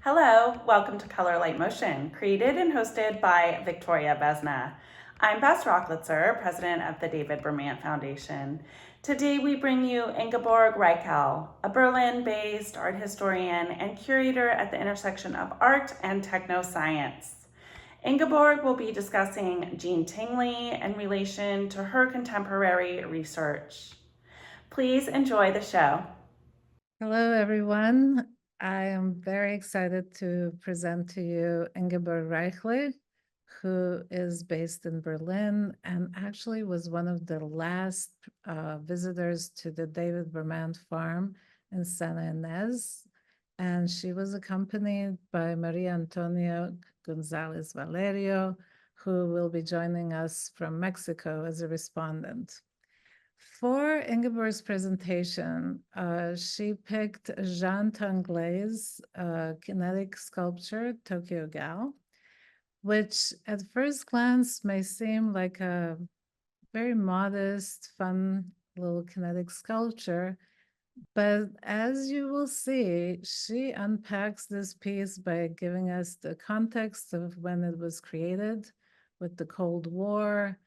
Hello, welcome to Color Light Motion, created and hosted by Victoria Vesna. I'm Bess Rocklitzer, president of the David Vermant Foundation. Today we bring you Ingeborg Reichle, a Berlin-based art historian and curator at the intersection of art and technoscience. Ingeborg will be discussing Jean Tinguely in relation to her contemporary research. Please enjoy the show. Hello, everyone. I am very excited to present to you Ingeborg Reichle, who is based in Berlin and actually was one of the last visitors to the David Vermant farm in Santa Ynez. And she was accompanied by Maria Antonia Gonzalez Valerio, who will be joining us from Mexico as a respondent. For Ingeborg's presentation, she picked Jean Tinguely's Kinetic sculpture, Tokyo Gal, which at first glance may seem like a very modest, fun little kinetic sculpture. But as you will see, she unpacks this piece by giving us the context of when it was created with the Cold War,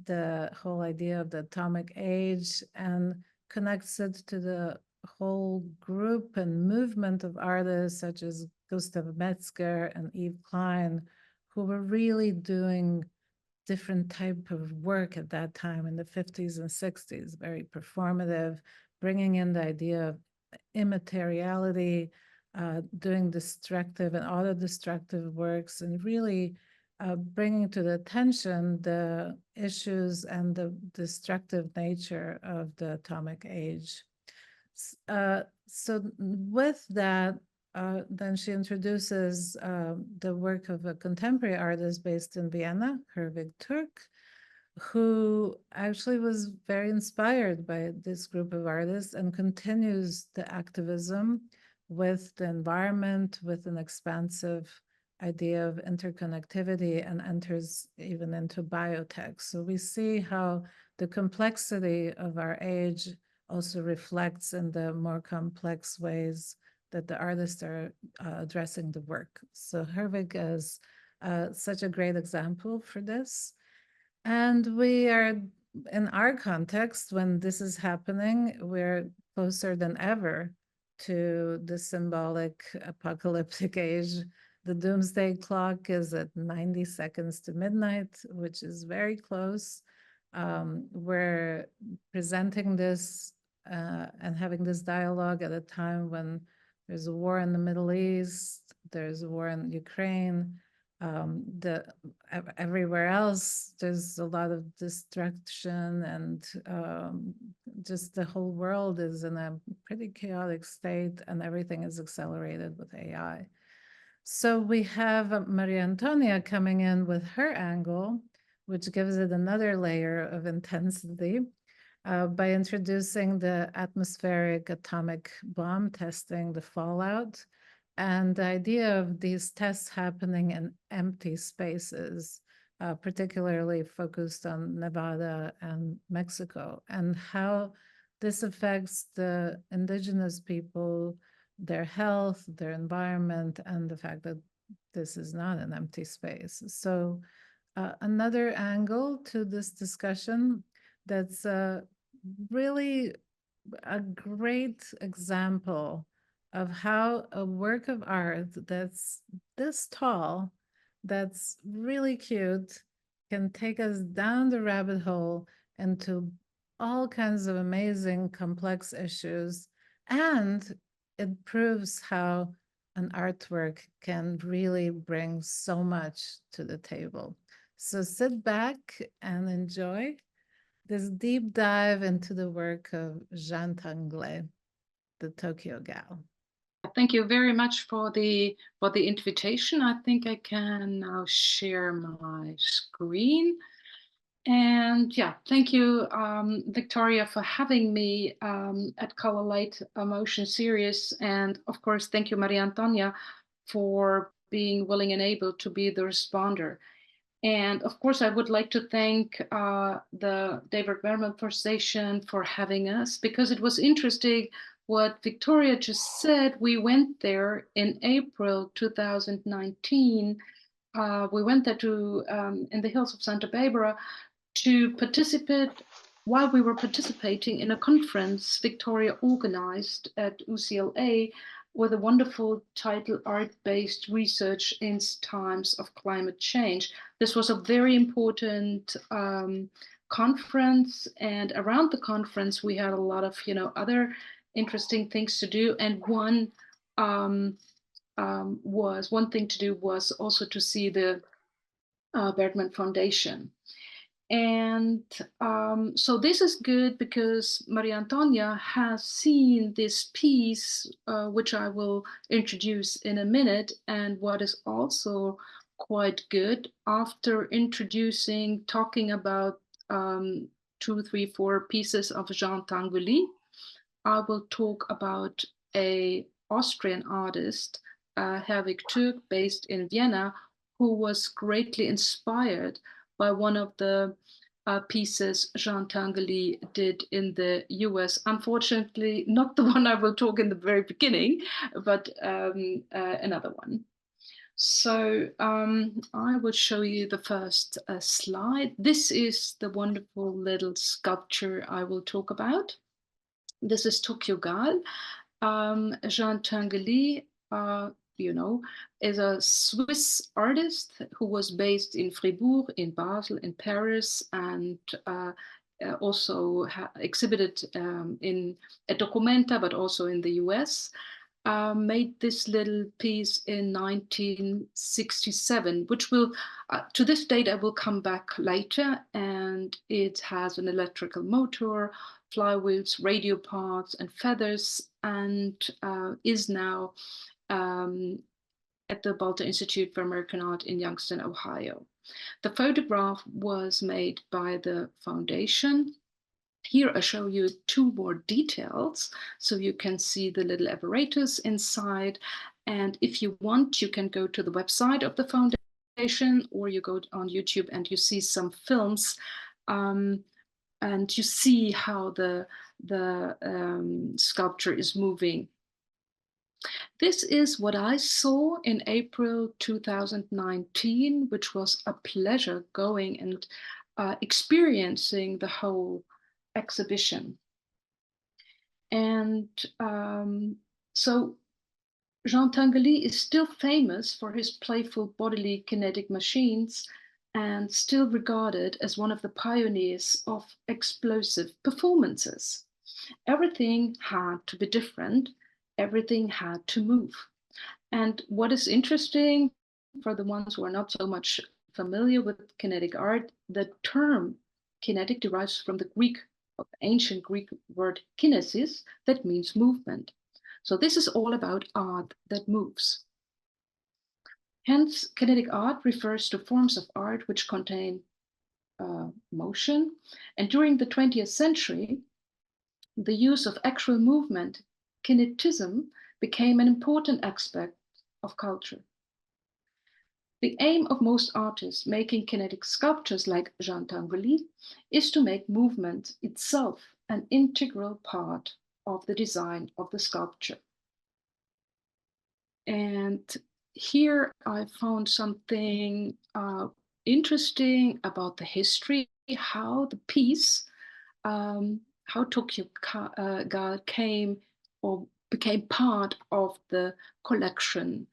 the whole idea of the atomic age, and connects it to the whole group and movement of artists such as Gustav Metzger and Yves Klein, who were really doing different type of work at that time in the 50s and 60s, very performative, bringing in the idea of immateriality, doing destructive and auto-destructive works, and really bringing to the attention the issues and the destructive nature of the atomic age. So with that, then she introduces the work of a contemporary artist based in Vienna, Herwig Türk, who actually was very inspired by this group of artists and continues the activism with the environment, with an expansive idea of interconnectivity, and enters even into biotech. So we see how the complexity of our age also reflects in the more complex ways that the artists are addressing the work. So Herwig is such a great example for this. And we are, in our context, when this is happening, we're closer than ever to the symbolic apocalyptic age. The doomsday clock is at 90 seconds to midnight, which is very close. We're presenting this and having this dialogue at a time when there's a war in the Middle East, there's a war in Ukraine, everywhere else, there's a lot of destruction, and just the whole world is in a pretty chaotic state, and everything is accelerated with AI. So we have Maria Antonia coming in with her angle, which gives it another layer of intensity by introducing the atmospheric atomic bomb testing, the fallout, and the idea of these tests happening in empty spaces, particularly focused on Nevada and Mexico, and how this affects the indigenous people, their health, their environment, and the fact that this is not an empty space. So another angle to this discussion that's really a great example of how a work of art that's this tall, that's really cute, can take us down the rabbit hole into all kinds of amazing, complex issues. And it proves how an artwork can really bring so much to the table. So sit back and enjoy this deep dive into the work of Jean Tinguely, the Tokyo Gal. Thank you very much for the invitation. I think I can now share my screen. And yeah, thank you, Victoria, for having me at Color Light Motion Series. And of course, thank you, Maria Antonia, for being willing and able to be the responder. And of course, I would like to thank the David Vermant Foundation for having us, because it was interesting what Victoria just said, we went there in April 2019. We went there to in the hills of Santa Barbara to participate while we were participating in a conference Victoria organized at UCLA with a wonderful title, Art-Based Research in Times of Climate Change. This was a very important conference, and around the conference we had a lot of other interesting things to do, and one thing to do was also to see the Bergman Foundation. And so this is good because Maria Antonia has seen this piece, which I will introduce in a minute. And what is also quite good, after talking about 2, 3, 4 pieces of Jean Tinguely, I will talk about an Austrian artist, Herwig Türk, based in Vienna, who was greatly inspired by one of the pieces Jean Tinguely did in the US. Unfortunately, not the one I will talk in the very beginning, but another one. So I will show you the first slide. This is the wonderful little sculpture I will talk about. This is Tokyo Gal. Jean Tinguely, is a Swiss artist who was based in Fribourg, in Basel, in Paris, and also exhibited at Documenta, but also in the US. Made this little piece in 1967, which will, to this date, I will come back later, and it has an electrical motor, flywheels, radio parts, and feathers, and is now at the Balter Institute for American Art in Youngstown, Ohio. The photograph was made by the foundation. Here I show you 2 more details so you can see the little apparatus inside. And if you want, you can go to the website of the foundation, or you go on YouTube and you see some films, and you see how the sculpture is moving. This is what I saw in April 2019, which was a pleasure going and experiencing the whole exhibition. And so Jean Tinguely is still famous for his playful bodily kinetic machines and still regarded as one of the pioneers of explosive performances. Everything had to be different. Everything had to move. And what is interesting for the ones who are not so much familiar with kinetic art, the term kinetic derives from the ancient Greek word kinesis, that means movement. So this is all about art that moves. Hence, kinetic art refers to forms of art which contain motion. And during the 20th century, the use of actual movement, kinetism, became an important aspect of culture. The aim of most artists making kinetic sculptures like Jean Tinguely is to make movement itself an integral part of the design of the sculpture. And here I found something interesting about the history, how the piece, how Tokyo Gal came or became part of the collection.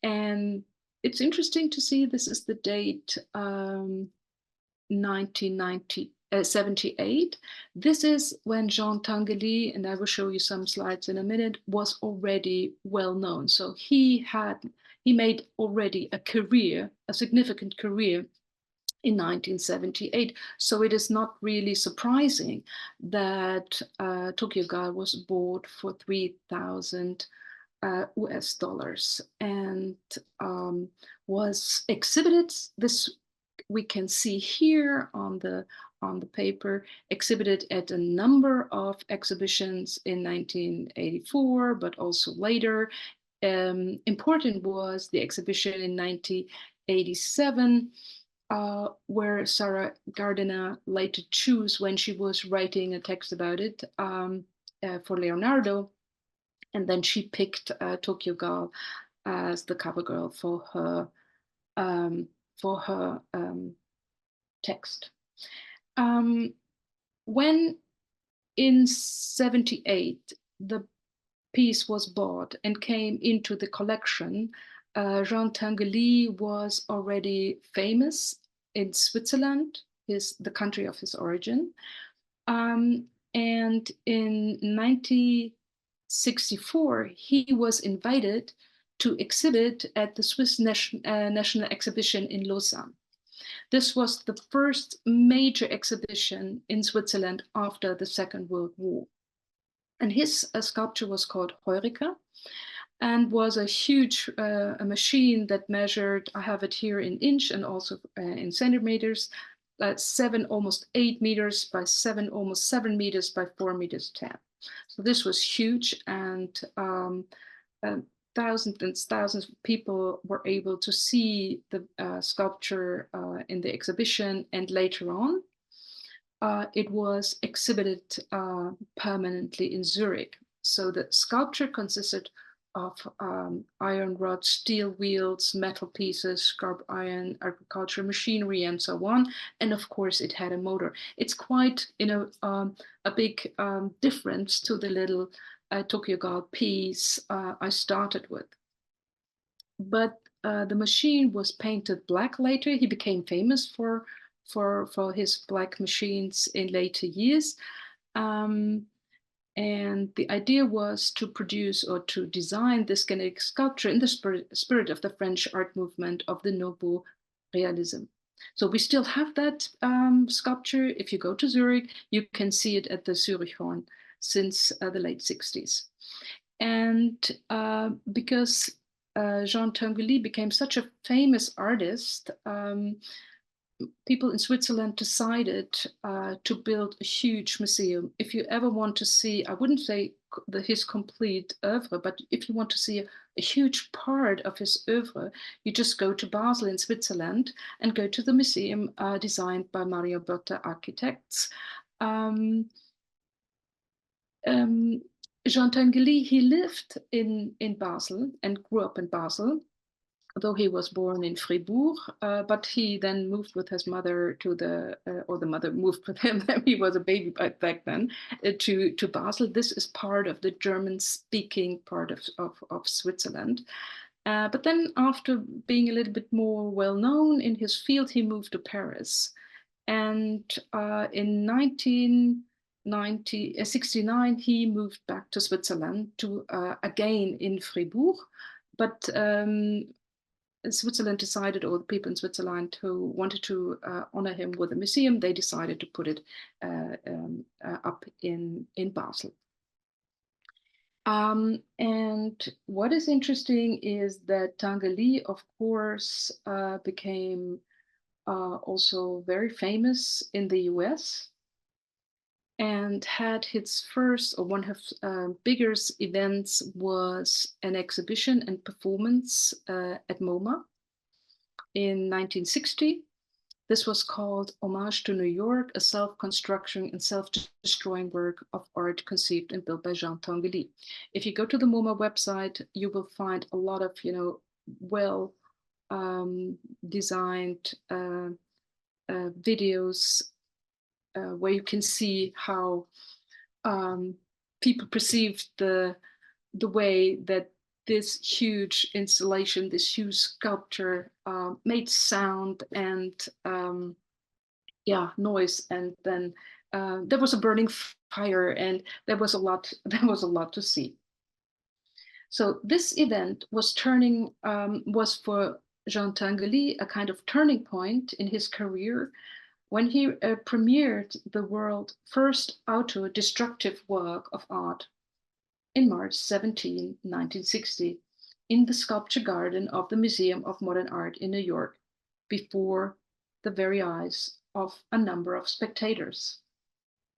And it's interesting to see this is the date 1978. This is when Jean Tinguely, and I will show you some slides in a minute, was already well known. So he made already a significant career in 1978. So it is not really surprising that Tokyo Gal was bought for $3,000 US dollars and was exhibited. This we can see here on the paper, exhibited at a number of exhibitions in 1984, but also later. Important was the exhibition in 1987, where Sarah Gardiner later chose when she was writing a text about it for Leonardo. And then she picked Tokyo Girl as the cover girl for her text. When in 78 the piece was bought and came into the collection, Jean Tinguely was already famous in Switzerland, the country of his origin. And in 1964, he was invited to exhibit at the Swiss National Exhibition in Lausanne. This was the first major exhibition in Switzerland after the Second World War. And his sculpture was called Heureka and was a huge a machine that measured, I have it here in inch and also in centimeters, almost 8 meters by 7, almost 7 meters by 4 meters 10. So this was huge, and thousands and thousands of people were able to see the sculpture in the exhibition, and later on it was exhibited permanently in Zurich. So the sculpture consisted of iron rods, steel wheels, metal pieces, scarp iron, agricultural machinery, and so on. And of course, it had a motor. It's quite, a big difference to the little Tokyo Girl piece I started with. But the machine was painted black later. He became famous for his black machines in later years. And the idea was to produce or to design this kinetic sculpture in the spirit of the French art movement of the Nouveau Realism. So we still have that sculpture. If you go to Zurich, you can see it at the Zurichhorn since the late 60s. And because Jean Tinguely became such a famous artist, people in Switzerland decided to build a huge museum. If you ever want to see, I wouldn't say his complete oeuvre, but if you want to see a huge part of his oeuvre, you just go to Basel in Switzerland and go to the museum designed by Mario Botta Architects. Jean Tinguely, he lived in Basel and grew up in Basel, though he was born in Fribourg, but he then moved with his mother to or the mother moved with him, he was a baby back then, to Basel. This is part of the German-speaking part of Switzerland. But then after being a little bit more well-known in his field, he moved to Paris. And in 1969, he moved back to Switzerland, to again in Fribourg, but Switzerland decided, or the people in Switzerland who wanted to honor him with a museum, they decided to put it up in Basel. And what is interesting is that Tinguely, of course, became also very famous in the US, and had its first, or one of biggest events was an exhibition and performance at MoMA in 1960. This was called Homage to New York, a self-construction and self-destroying work of art conceived and built by Jean Tinguely. If you go to the MoMA website, you will find a lot of, well designed videos where you can see how people perceived the way that this huge installation, this huge sculpture made sound and noise, and then there was a burning fire, and there was a lot to see. So this event was for Jean Tinguely a kind of turning point in his career, when he premiered the world's first auto-destructive work of art in March 17, 1960, in the sculpture garden of the Museum of Modern Art in New York, before the very eyes of a number of spectators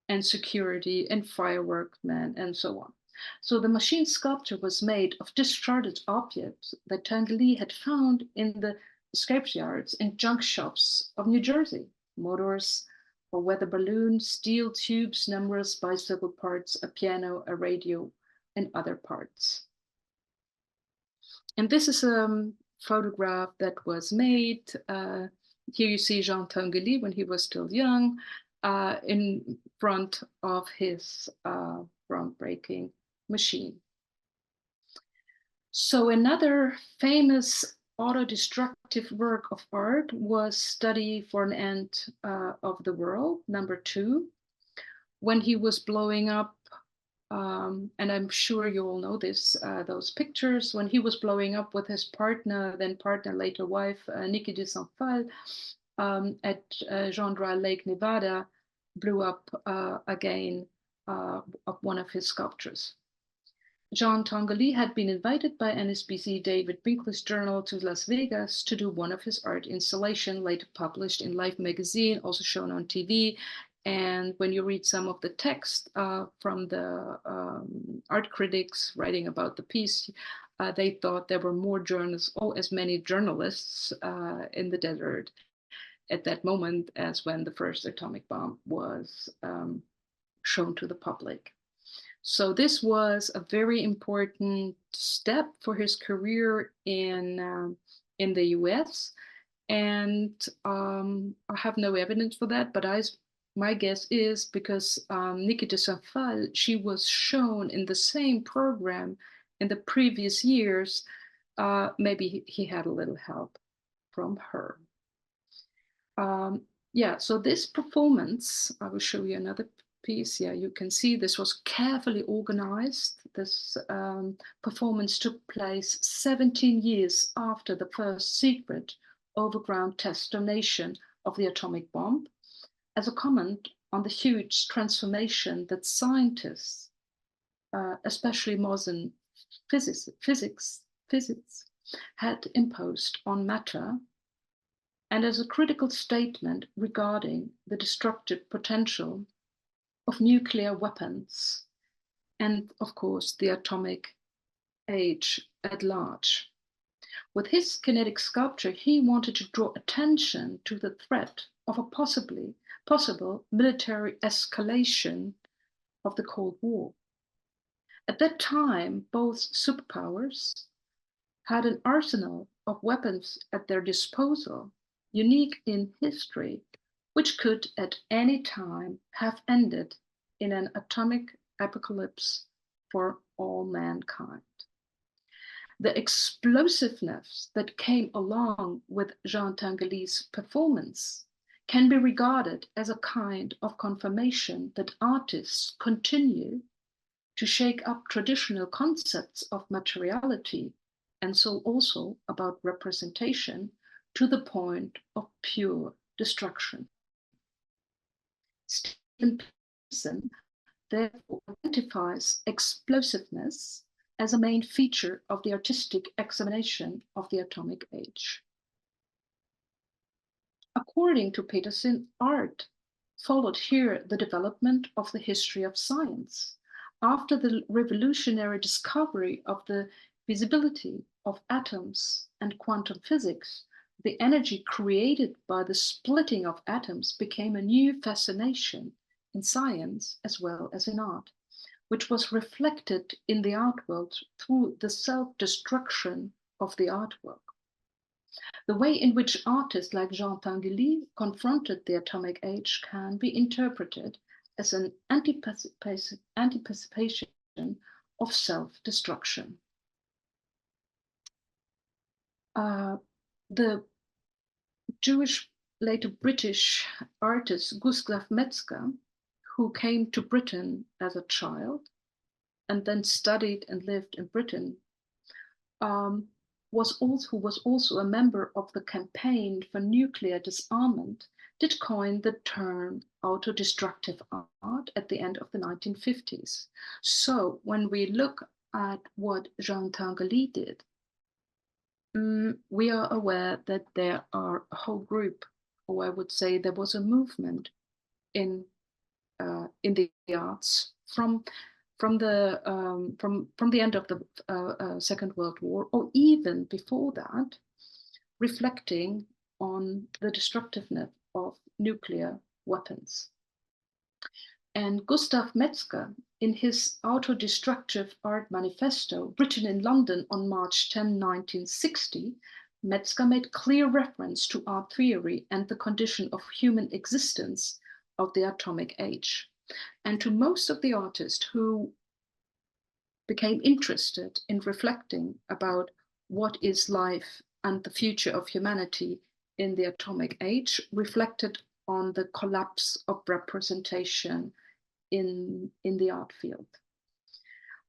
and security and fireworkmen and so on. So the machine sculpture was made of discarded objects that Tinguely had found in the scrapyards and junk shops of New Jersey. Motors, a weather balloon, steel tubes, numerous bicycle parts, a piano, a radio, and other parts. And this is a photograph that was made. Here you see Jean Tinguely when he was still young, in front of his groundbreaking machine. So another famous autodestructive work of art was Study for an End of the World, #2, when he was blowing up, and I'm sure you all know this, those pictures, when he was blowing up with his partner, then partner, later wife, Niki de Saint-Phal, at Jean-Dry Lake, Nevada, blew up again of one of his sculptures. Jean Tinguely had been invited by NSBC David Brinkley's journal to Las Vegas to do one of his art installation, later published in Life magazine, also shown on TV. And when you read some of the text from the art critics writing about the piece, they thought there were more journalists, as many journalists in the desert at that moment as when the first atomic bomb was shown to the public. So this was a very important step for his career in the US. And I have no evidence for that, but my guess is because Niki de Saint-Phal, she was shown in the same program in the previous years, maybe he had a little help from her. Yeah, so this performance, I will show you another piece. Yeah, you can see this was carefully organized. This performance took place 17 years after the first secret overground test detonation of the atomic bomb, as a comment on the huge transformation that scientists, especially modern physics, had imposed on matter, and as a critical statement regarding the destructive potential of nuclear weapons and, of course, the atomic age at large. With his kinetic sculpture, he wanted to draw attention to the threat of a possible military escalation of the Cold War. At that time, both superpowers had an arsenal of weapons at their disposal, unique in history, which could at any time have ended in an atomic apocalypse for all mankind. The explosiveness that came along with Jean Tinguely's performance can be regarded as a kind of confirmation that artists continue to shake up traditional concepts of materiality, and so also about representation, to the point of pure destruction. Stephen Peterson therefore identifies explosiveness as a main feature of the artistic examination of the atomic age. According to Peterson, art followed here the development of the history of science. After the revolutionary discovery of the visibility of atoms and quantum physics, the energy created by the splitting of atoms became a new fascination in science as well as in art, which was reflected in the art world through the self-destruction of the artwork. The way in which artists like Jean Tinguely confronted the atomic age can be interpreted as an anticipation of self-destruction. The Jewish, later British artist Gustav Metzger, who came to Britain as a child and then studied and lived in Britain, was also a member of the campaign for nuclear disarmament, did coin the term autodestructive art at the end of the 1950s. So when we look at what Jean Tinguely did, we are aware that there are a whole group, or I would say there was a movement in the arts from the end of the Second World War, or even before that, reflecting on the destructiveness of nuclear weapons. And Gustav Metzger, in his autodestructive art manifesto, written in London on March 10, 1960, Metzger made clear reference to art theory and the condition of human existence of the atomic age. And to most of the artists who became interested in reflecting about what is life and the future of humanity in the atomic age, reflected on the collapse of representation in the art field.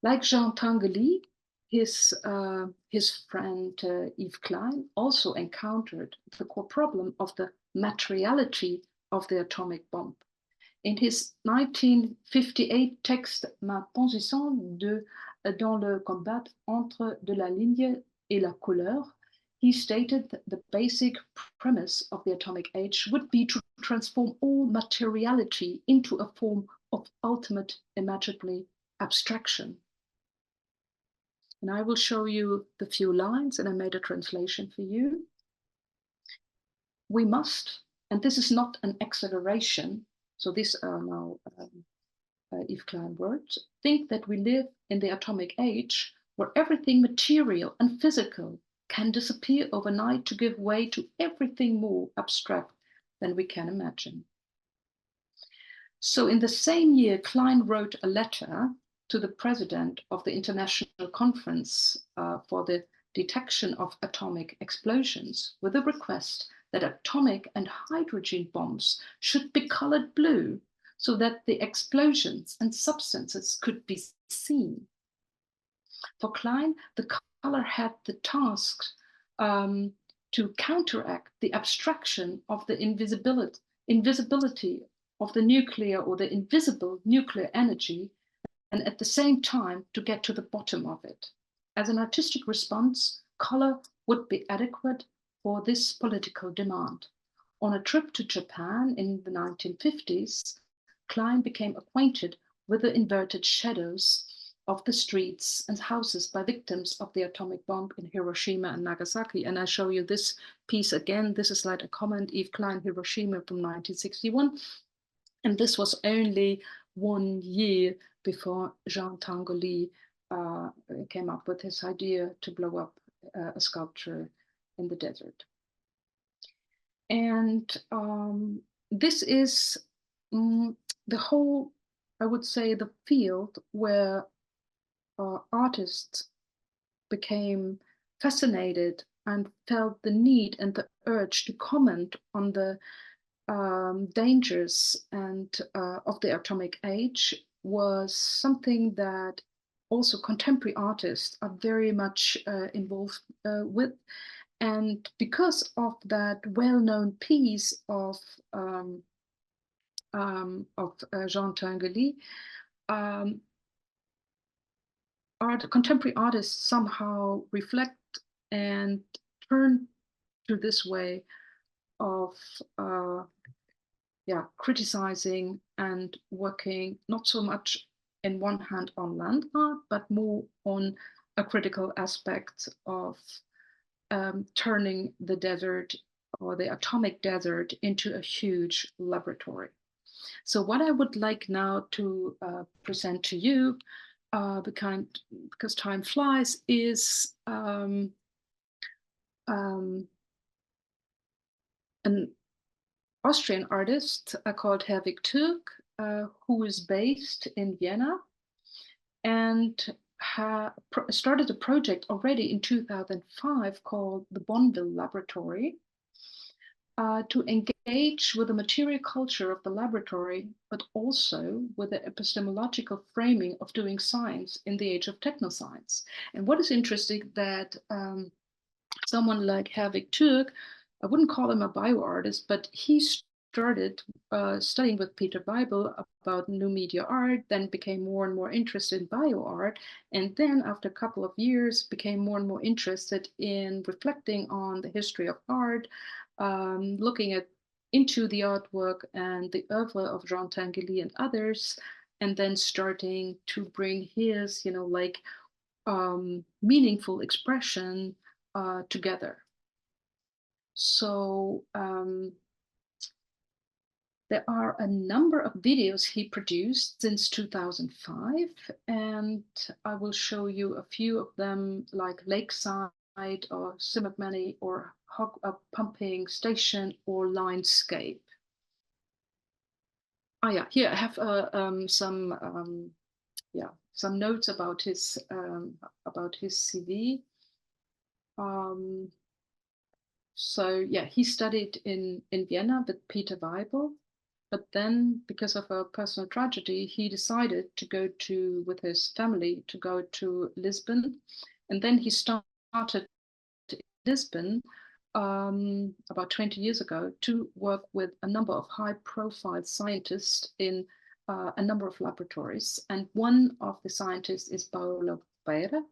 Like Jean Tinguely, his friend Yves Klein also encountered the core problem of the materiality of the atomic bomb. In his 1958 text Ma position dans le combat entre de la ligne et la couleur, he stated that the basic premise of the atomic age would be to transform all materiality into a form of ultimate imaginable abstraction. And I will show you the few lines, and I made a translation for you. We must, and this is not an exaggeration, so these are now Yves Klein words, think that we live in the atomic age where everything material and physical can disappear overnight to give way to everything more abstract than we can imagine. So in the same year, Klein wrote a letter to the president of the International Conference for the Detection of Atomic Explosions with a request that atomic and hydrogen bombs should be colored blue so that the explosions and substances could be seen. For Klein, the color had the task to counteract the abstraction of the invisibility of the nuclear or the invisible nuclear energy, and at the same time to get to the bottom of it. As an artistic response, color would be adequate for this political demand. On a trip to Japan in the 1950s, Klein became acquainted with the inverted shadows of the streets and houses by victims of the atomic bomb in Hiroshima and Nagasaki. And I show you this piece again. This is like a comment, Yves Klein, Hiroshima from 1961. And this was only 1 year before Jean Tinguely came up with his idea to blow up a sculpture in the desert. And this is the whole, I would say, the field where artists became fascinated and felt the need and the urge to comment on the dangers and of the atomic age was something that also contemporary artists are very much involved with. And because of that well-known piece of Jean Tinguely, contemporary artists somehow reflect and turn to this way of criticizing and working not so much in one hand on land art, but more on a critical aspect of turning the desert or the atomic desert into a huge laboratory. So what I would like now to present to you, because time flies, is an Austrian artist called Helvetia, who is based in Vienna and started a project already in 2005 called the Bonneville Laboratory to engage with the material culture of the laboratory, but also with the epistemological framing of doing science in the age of technoscience. And what is interesting that someone like Helvetia, I wouldn't call him a bioartist, but he started studying with Peter Beibel about new media art, then became more and more interested in bioart, and then after a couple of years became more and more interested in reflecting on the history of art, looking into the artwork and the oeuvre of Jean Tinguely and others, and then starting to bring his, meaningful expression together. So There are a number of videos he produced since 2005, and I will show you a few of them, like Lakeside or Simmermanny or Pumping Station or Linescape. Oh yeah, here I have some notes about his CV. So yeah, he studied in Vienna with Peter Weibel, but then because of a personal tragedy, he decided to go with his family to go to Lisbon, and then he started in Lisbon about 20 years ago to work with a number of high-profile scientists in a number of laboratories, and one of the scientists is Paulo Pereira,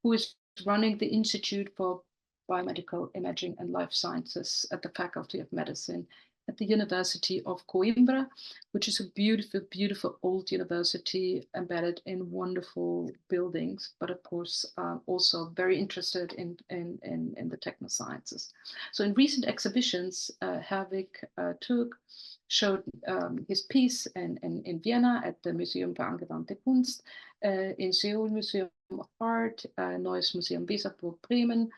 who is running the Institute for Biomedical Imaging and Life Sciences at the Faculty of Medicine at the University of Coimbra, which is a beautiful, beautiful old university embedded in wonderful buildings, but of course also very interested in the technosciences. So in recent exhibitions, Herwig Türk showed his piece in Vienna at the Museum für Angewandte Kunst, in Seoul Museum of Art, Neues Museum Weserburg Bremen,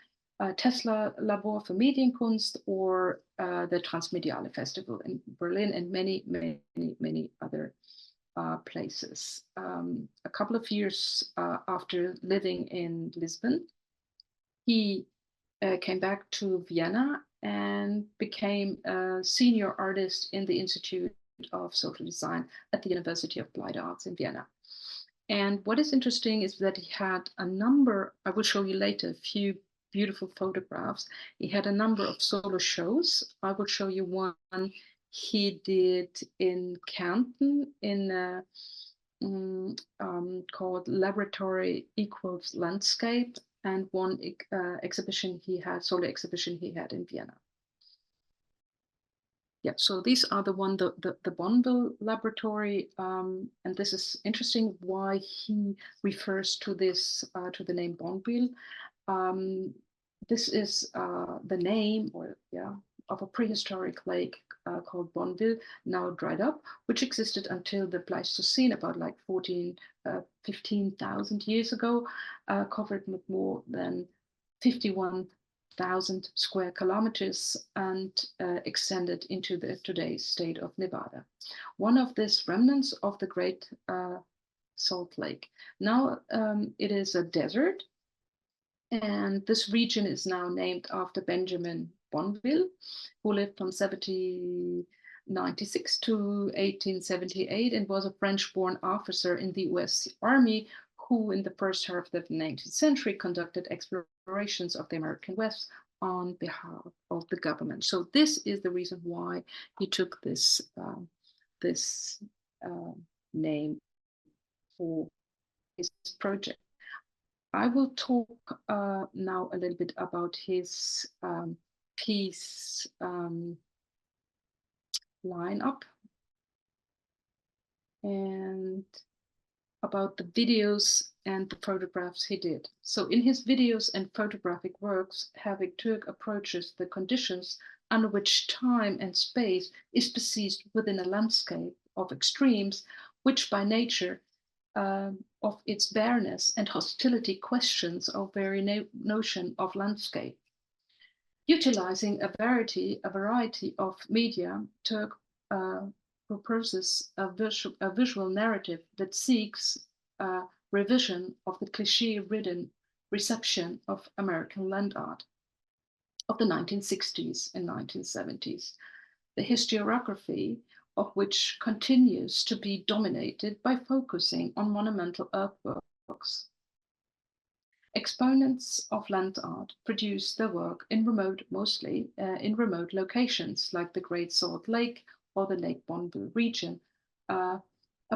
Tesla Labor für Medienkunst, or the Transmediale Festival in Berlin, and many, many, many other places. A couple of years after living in Lisbon, he came back to Vienna and became a senior artist in the Institute of Social Design at the University of Applied Arts in Vienna. And what is interesting is that he had a number, I will show you later, a few beautiful photographs. He had a number of solo shows. I will show you one he did in Canton in called Laboratory Equals Landscape, and one exhibition he had, solo exhibition he had in Vienna. Yeah, so these are the Bonneville laboratory, and this is interesting why he refers to this, to the name Bonneville. This is the name of a prehistoric lake called Bonneville, now dried up, which existed until the Pleistocene, about like 15,000 years ago, covered with more than 51,000 square kilometers and extended into the today's state of Nevada. One of these remnants of the Great Salt Lake. Now it is a desert, and this region is now named after Benjamin Bonneville, who lived from 1796 to 1878 and was a French-born officer in the US Army, who in the first half of the 19th century conducted explorations of the American West on behalf of the government. So this is the reason why he took this name for his project. I will talk now a little bit about his piece lineup and about the videos and the photographs he did. So in his videos and photographic works, Herwig Türk approaches the conditions under which time and space is perceived within a landscape of extremes, which by nature of its bareness and hostility questions our very notion of landscape. Utilizing a variety of media, Türk proposes a visual narrative that seeks a revision of the cliché-ridden reception of American land art of the 1960s and 1970s, the historiography of which continues to be dominated by focusing on monumental earthworks. Exponents of land art produce their work in mostly in remote locations like the Great Salt Lake or the Lake Bonneville region, a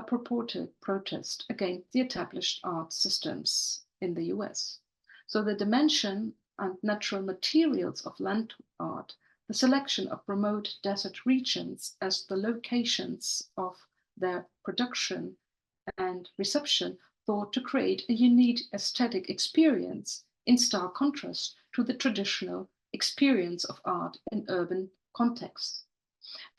purported protest against the established art systems in the US. So the dimension and natural materials of land art, the selection of remote desert regions as the locations of their production and reception, thought to create a unique aesthetic experience in stark contrast to the traditional experience of art in urban contexts.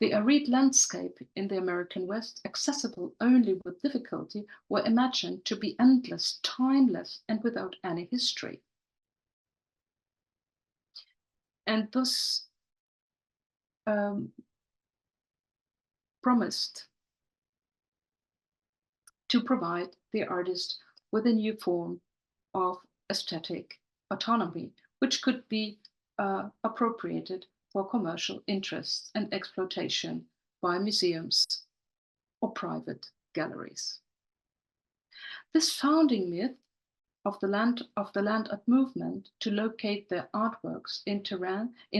The arid landscape in the American West, accessible only with difficulty, were imagined to be endless, timeless, and without any history. And thus promised to provide the artist with a new form of aesthetic autonomy, which could be appropriated for commercial interests and exploitation by museums or private galleries. This founding myth of the land art movement to locate their artworks in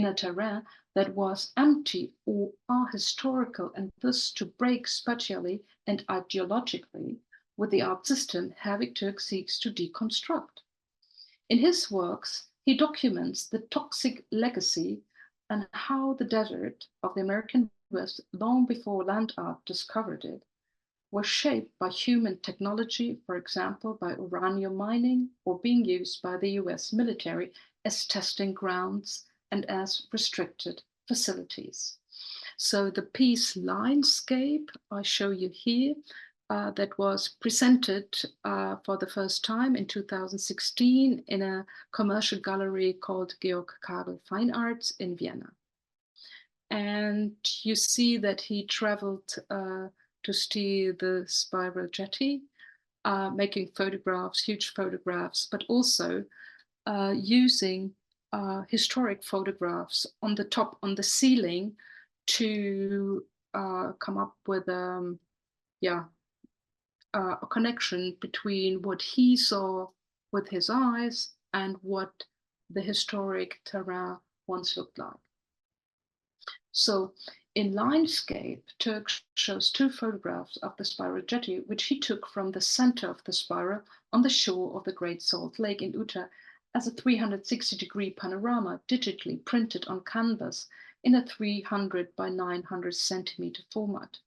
a terrain that was empty or ahistorical, and thus to break spatially and ideologically with the art system Herwig Türk seeks to deconstruct. In his works, he documents the toxic legacy and how the desert of the American West, long before land art discovered it, was shaped by human technology, for example, by uranium mining, or being used by the US military as testing grounds and as restricted facilities. So the piece Linescape I show you here, that was presented for the first time in 2016 in a commercial gallery called Georg Kagel Fine Arts in Vienna. And you see that he traveled to steer the spiral jetty, making photographs, huge photographs, but also using historic photographs on the top, on the ceiling, to come up with a connection between what he saw with his eyes and what the historic terrain once looked like. So in Linescape, Türk shows two photographs of the spiral jetty, which he took from the center of the spiral on the shore of the Great Salt Lake in Utah as a 360-degree panorama digitally printed on canvas in a 300 by 900 centimeter format.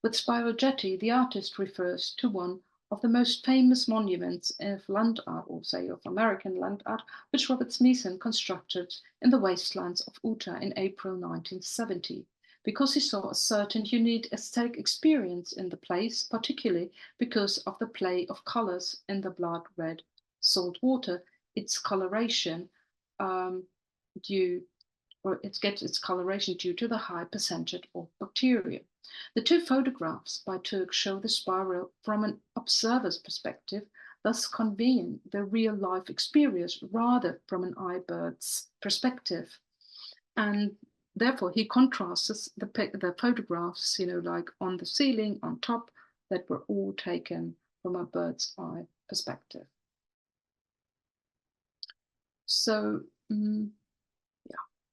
With spiral jetty, the artist refers to one of the most famous monuments of land art, or say of American land art, which Robert Smithson constructed in the wastelands of Utah in April 1970, because he saw a certain unique aesthetic experience in the place, particularly because of the play of colors in the blood red salt water, its coloration it gets its coloration due to the high percentage of bacteria. The two photographs by Türk show the spiral from an observer's perspective, thus conveying the real life experience rather from an eyebird's perspective. And therefore he contrasts the photographs, like on the ceiling, on top, that were all taken from a bird's eye perspective. So,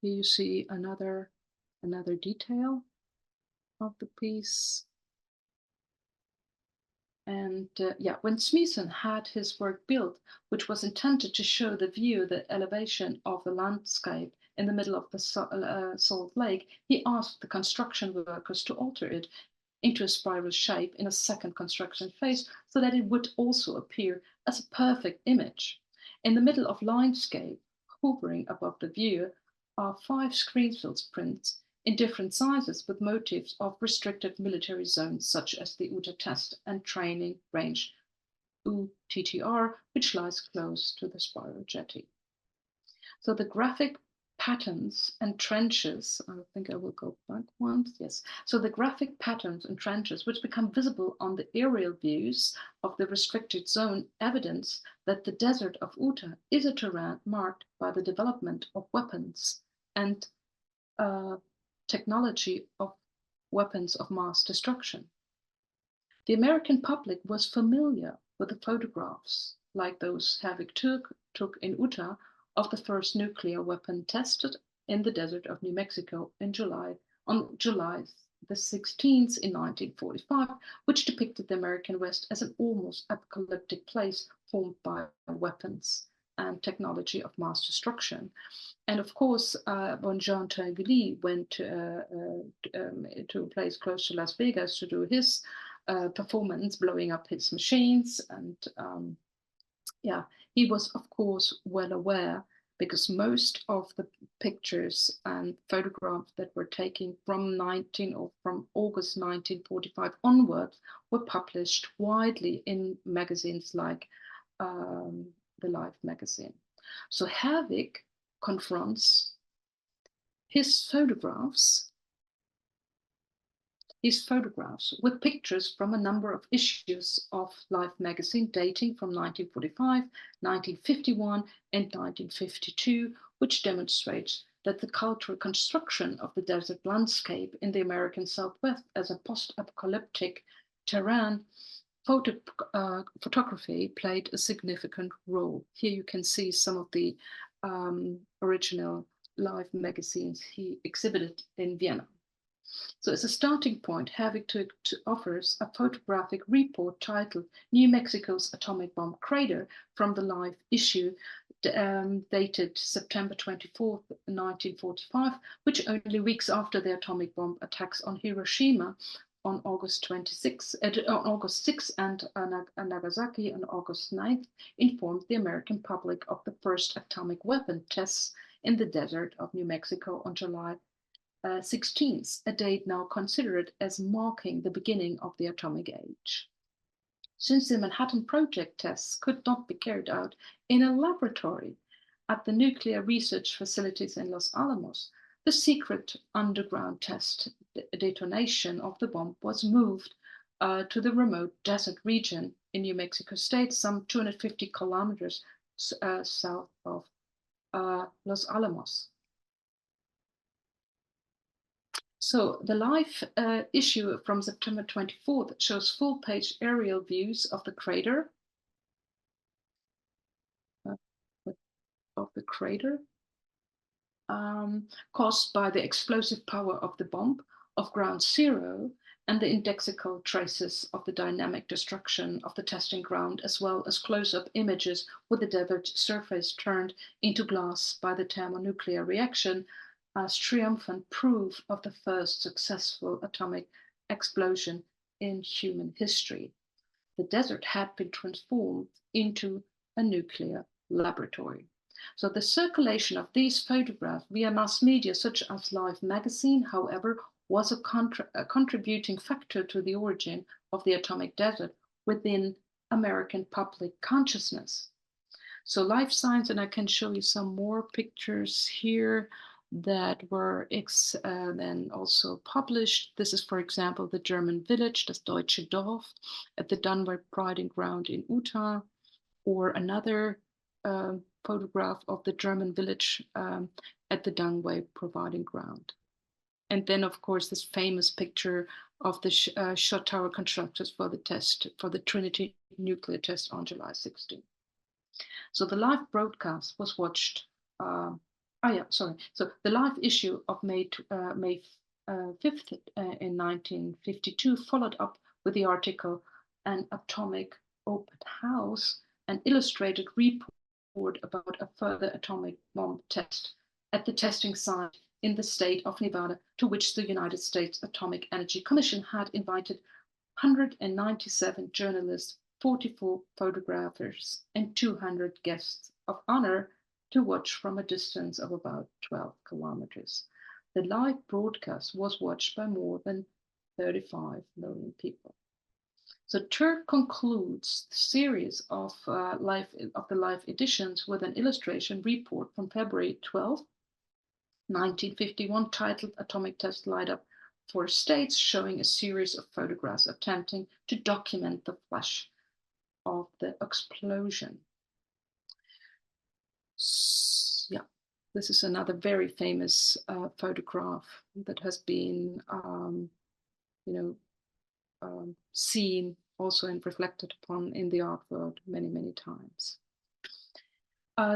here you see another detail of the piece. And when Smithson had his work built, which was intended to show the view, the elevation of the landscape in the middle of the Salt Lake, he asked the construction workers to alter it into a spiral shape in a second construction phase so that it would also appear as a perfect image. In the middle of Linescape, hovering above the view, are 5 screenfield prints in different sizes with motifs of restricted military zones such as the Utah Test and Training Range UTTR, which lies close to the spiral jetty. So the graphic patterns and trenches, I think I will go back once, yes. So the graphic patterns and trenches which become visible on the aerial views of the restricted zone evidence that the desert of Utah is a terrain marked by the development of weapons and technology of weapons of mass destruction. The American public was familiar with the photographs like those Herwig Türk took in Utah of the first nuclear weapon tested in the desert of New Mexico on July the 16th in 1945, which depicted the American West as an almost apocalyptic place formed by weapons and technology of mass destruction. And of course, when Jean Tinguely went to a place close to Las Vegas to do his performance, blowing up his machines, and he was of course well aware because most of the pictures and photographs that were taken from August 1945 onwards were published widely in magazines like the Life magazine. So Herwig confronts his photographs with pictures from a number of issues of Life magazine dating from 1945, 1951, and 1952, which demonstrates that the cultural construction of the desert landscape in the American Southwest as a post-apocalyptic terrain photography played a significant role. Here you can see some of the original Life magazines he exhibited in Vienna. So as a starting point, Herwig offers a photographic report titled New Mexico's Atomic Bomb Crater from the Life issue dated September 24, 1945, which only weeks after the atomic bomb attacks on Hiroshima on August 6 and Nagasaki on August 9th informed the American public of the first atomic weapon tests in the desert of New Mexico on July 16th, a date now considered as marking the beginning of the atomic age. Since the Manhattan Project tests could not be carried out in a laboratory at the nuclear research facilities in Los Alamos, the secret underground test detonation of the bomb was moved to the remote desert region in New Mexico State, some 250 kilometers south of Los Alamos. So the Life issue from September 24th shows full-page aerial views of the crater, caused by the explosive power of the bomb, of ground zero, and the indexical traces of the dynamic destruction of the testing ground, as well as close-up images with the desert surface turned into glass by the thermonuclear reaction as triumphant proof of the first successful atomic explosion in human history. The desert had been transformed into a nuclear laboratory. So the circulation of these photographs via mass media such as Life magazine, however, was a contributing factor to the origin of the atomic desert within American public consciousness. So Life Science, and I can show you some more pictures here that were then also published. This is, for example, the German village, das Deutsche Dorf, at the Dunway Priding Ground in Utah, or another photograph of the German village at the Dunway Priding Ground. And then, of course, this famous picture of the shot tower constructed for the Trinity nuclear test on July 16. So the live broadcast was watched. So the live issue of May 5th in 1952 followed up with the article An Atomic Open House, an illustrated report about a further atomic bomb test at the testing site in the state of Nevada, to which the United States Atomic Energy Commission had invited 197 journalists, 44 photographers, and 200 guests of honor to watch from a distance of about 12 kilometers. The live broadcast was watched by more than 35 million people. So Turk concludes the series of the live editions with an illustration report from February 12, 1951, titled Atomic Test Light Up for States, showing a series of photographs attempting to document the flash of the explosion. Yeah, this is another very famous photograph that has been, seen also and reflected upon in the art world many, many times.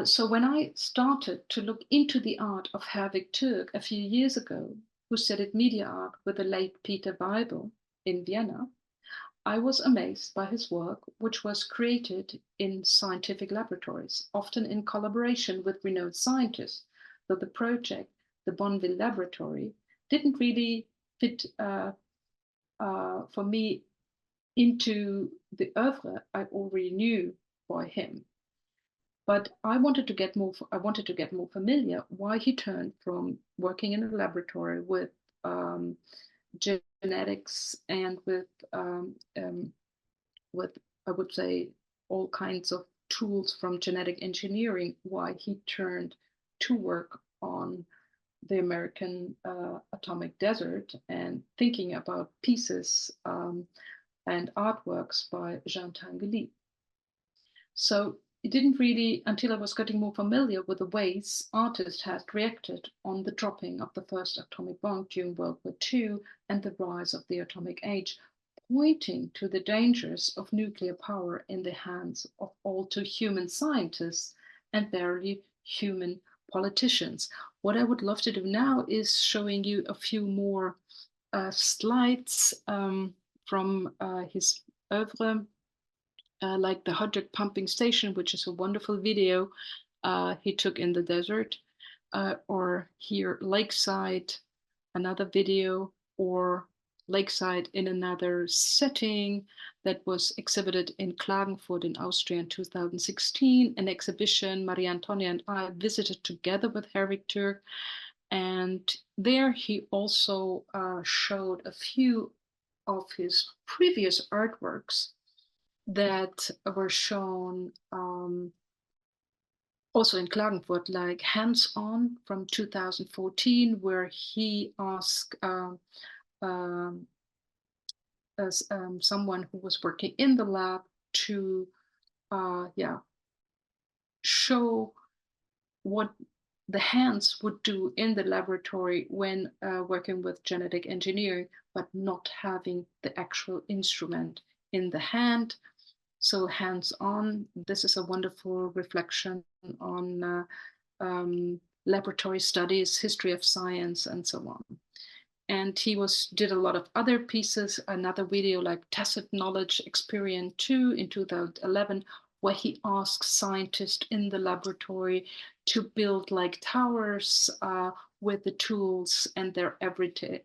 So when I started to look into the art of Herwig Türk a few years ago, who studied media art with the late Peter Weibel in Vienna, I was amazed by his work, which was created in scientific laboratories, often in collaboration with renowned scientists, though the project, the Bonneville Laboratory, didn't really fit for me into the oeuvre I already knew by him. But I wanted to get more familiar why he turned from working in a laboratory with genetics and with I would say all kinds of tools from genetic engineering, why he turned to work on the American atomic desert and thinking about pieces and artworks by Jean Tinguely. So it didn't really, until I was getting more familiar with the ways artists had reacted on the dropping of the first atomic bomb during World War II and the rise of the atomic age, pointing to the dangers of nuclear power in the hands of all too human scientists and barely human politicians. What I would love to do now is showing you a few more slides from his oeuvre, like the Hudrick pumping station, which is a wonderful video he took in the desert, or here Lakeside, another video, or Lakeside in another setting that was exhibited in Klagenfurt in Austria in 2016, an exhibition Maria Antonia and I visited together with Herwig Türk. And there he also showed a few of his previous artworks that were shown also in Klagenfurt, like Hands On from 2014, where he asked someone who was working in the lab to show what the hands would do in the laboratory when working with genetic engineering, but not having the actual instrument in the hand. So hands-on, this is a wonderful reflection on laboratory studies, history of science, and so on. And he did a lot of other pieces, another video like Tacit Knowledge Experiment 2 in 2011, where he asks scientists in the laboratory to build like towers with the tools and their everyday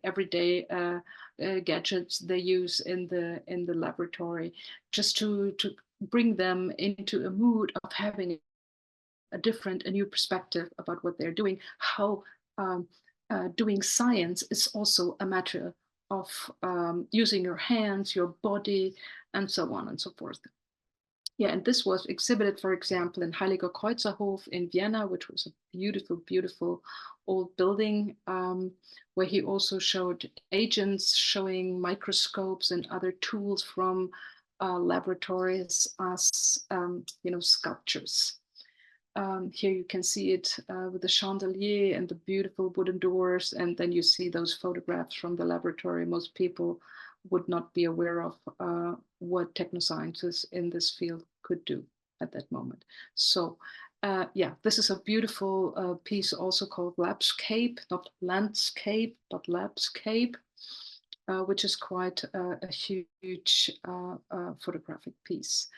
gadgets they use in the laboratory, just to bring them into a mood of having a new perspective about what they're doing, how doing science is also a matter of using your hands, your body, and so on and so forth. Yeah, and this was exhibited, for example, in Heiliger Kreuzerhof in Vienna, which was a beautiful, beautiful old building, where he also showed agents, showing microscopes and other tools from laboratories as, sculptures. Here you can see it with the chandelier and the beautiful wooden doors, and then you see those photographs from the laboratory. Most people would not be aware of what technoscientists in this field could do at that moment. So this is a beautiful piece also called Labscape, not landscape, but Labscape, which is quite a huge photographic piece.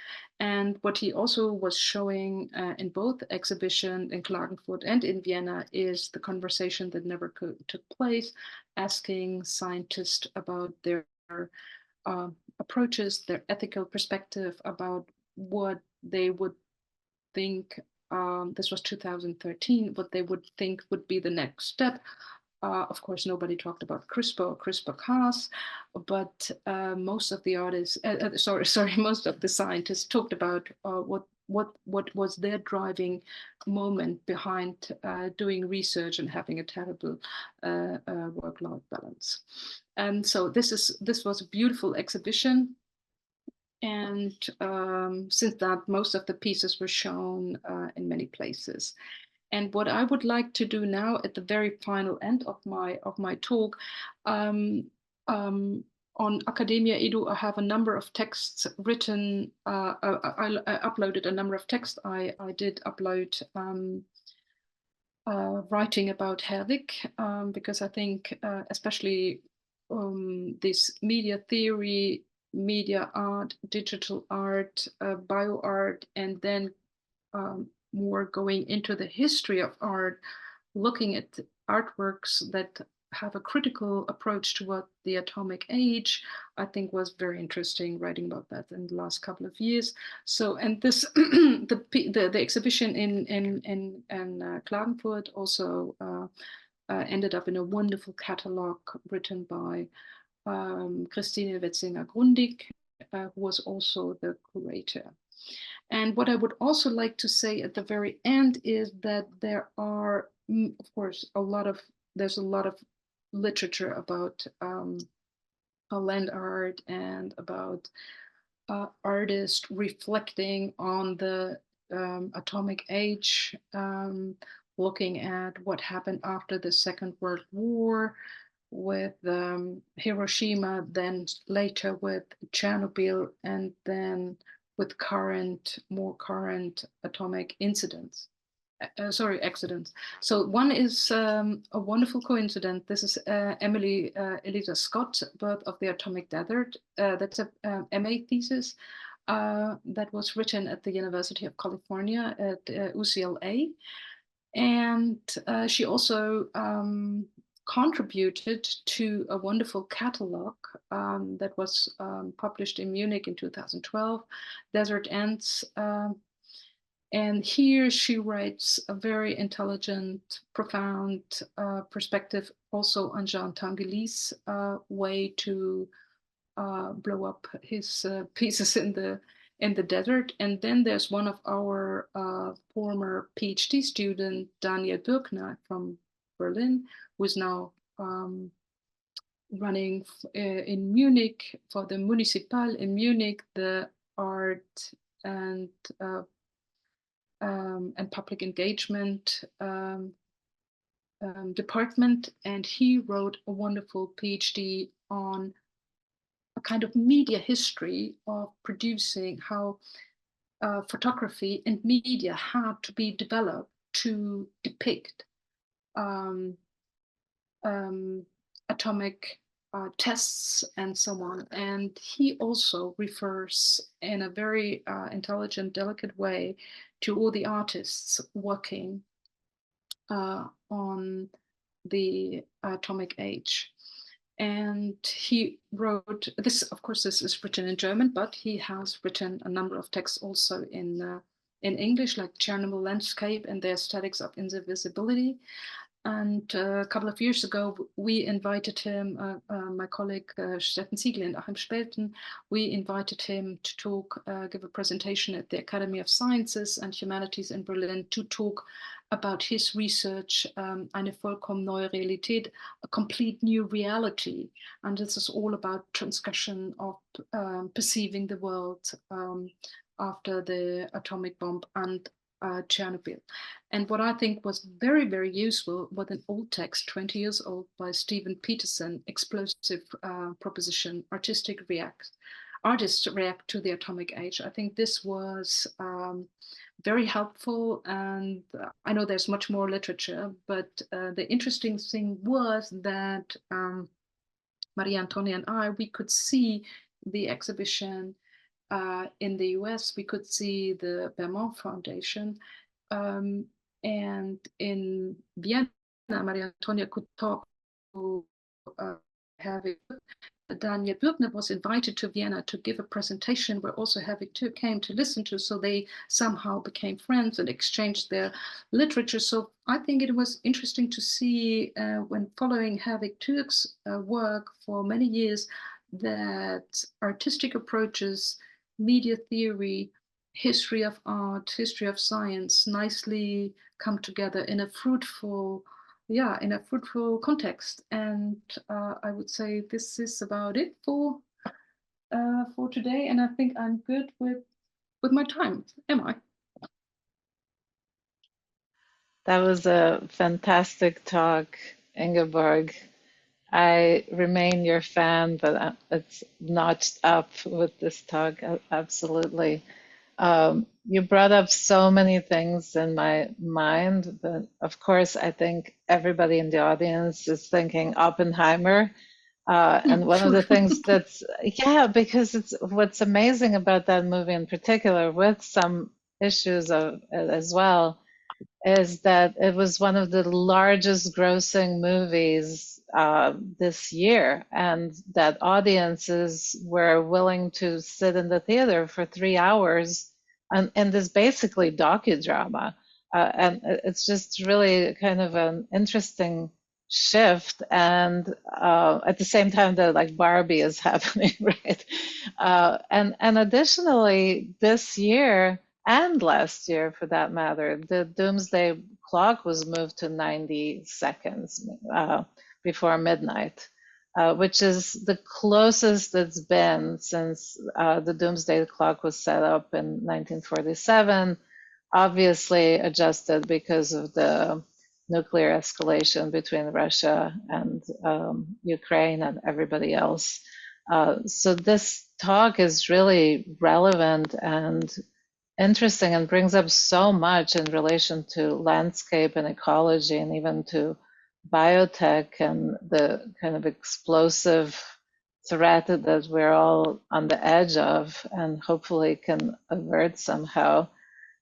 And what he also was showing in both exhibition in Klagenfurt and in Vienna is the conversation that never took place, asking scientists about their approaches, their ethical perspective about what they would think, this was 2013, what they would think would be the next step. Of course, nobody talked about CRISPR or CRISPR-Cas, but most of the artists, most of the scientists talked about what was their driving moment behind doing research and having a terrible work-life balance. And so this was a beautiful exhibition. And since that, most of the pieces were shown in many places. And what I would like to do now at the very final end of my talk, on Academia Edu, I have a number of texts written. I uploaded a number of texts. I did upload writing about Herwig, because I think especially this media theory, media art, digital art, bioart, and then more going into the history of art, looking at artworks that have a critical approach toward the atomic age, I think was very interesting, writing about that in the last couple of years. So, and this the exhibition in Klagenfurt also ended up in a wonderful catalog written by Christine Wetzinger-Grundig, who was also the curator. And what I would also like to say at the very end is that there are, of course, there's a lot of literature about land art and about artists reflecting on the atomic age, looking at what happened after the Second World War with Hiroshima, then later with Chernobyl, and then with more current atomic accidents. So one is a wonderful coincidence. This is Emily Eliza Scott, Birth of the Atomic Desert. That's a MA thesis that was written at the University of California at UCLA. And she also contributed to a wonderful catalog that was published in Munich in 2012, Desert Ants. And here she writes a very intelligent, profound perspective also on Jean Tinguely's way to blow up his pieces in the desert. And then there's one of our former PhD student, Daniel Birkner from Berlin, who is now running in Munich for the Municipal in Munich, the art and public engagement department. And he wrote a wonderful PhD on a kind of media history of producing, how photography and media had to be developed to depict atomic tests and so on. And he also refers in a very intelligent, delicate way to all the artists working on the atomic age. And he wrote this, of course, this is written in German, but he has written a number of texts also in English, like Chernobyl Landscape and the Aesthetics of Invisibility. And a couple of years ago, we invited him, my colleague Steffen Ziegler and Achim Spelten, we invited him to talk, give a presentation at the Academy of Sciences and Humanities in Berlin to talk about his research, Eine vollkommen neue Realität, a complete new reality. And this is all about transgression of perceiving the world after the atomic bomb and Chernobyl. And what I think was very, very useful was an old text, 20 years old, by Stephen Peterson, Explosive Proposition, Artists React to the Atomic Age. I think this was very helpful, and I know there's much more literature, but the interesting thing was that Maria Antonia and I, we could see the exhibition in the US, we could see the Berman Foundation, and in Vienna, Maria Antonia could talk to Herwig. Daniel Birkner was invited to Vienna to give a presentation where also Herwig Türk came to listen to, so they somehow became friends and exchanged their literature. So I think it was interesting to see when following Herwig Türk's work for many years, that artistic approaches, media theory, history of art, history of science nicely come together in a fruitful context. And I would say this is about it for today. And I think I'm good with my time. Am I? That was a fantastic talk, Ingeborg. I remain your fan, but it's notched up with this talk, absolutely. You brought up so many things in my mind, but of course, I think everybody in the audience is thinking Oppenheimer. And one of the things because it's what's amazing about that movie in particular, with some issues of as well, is that it was one of the largest grossing movies this year, and that audiences were willing to sit in the theater for 3 hours and this basically docudrama. And it's just really kind of an interesting shift, and at the same time that like Barbie is happening, right? And additionally, this year and last year, for that matter, the doomsday clock was moved to 90 seconds before midnight, which is the closest it's been since the doomsday clock was set up in 1947, obviously adjusted because of the nuclear escalation between Russia and Ukraine and everybody else. So this talk is really relevant and interesting and brings up so much in relation to landscape and ecology and even to biotech and the kind of explosive threat that we're all on the edge of and hopefully can avert somehow.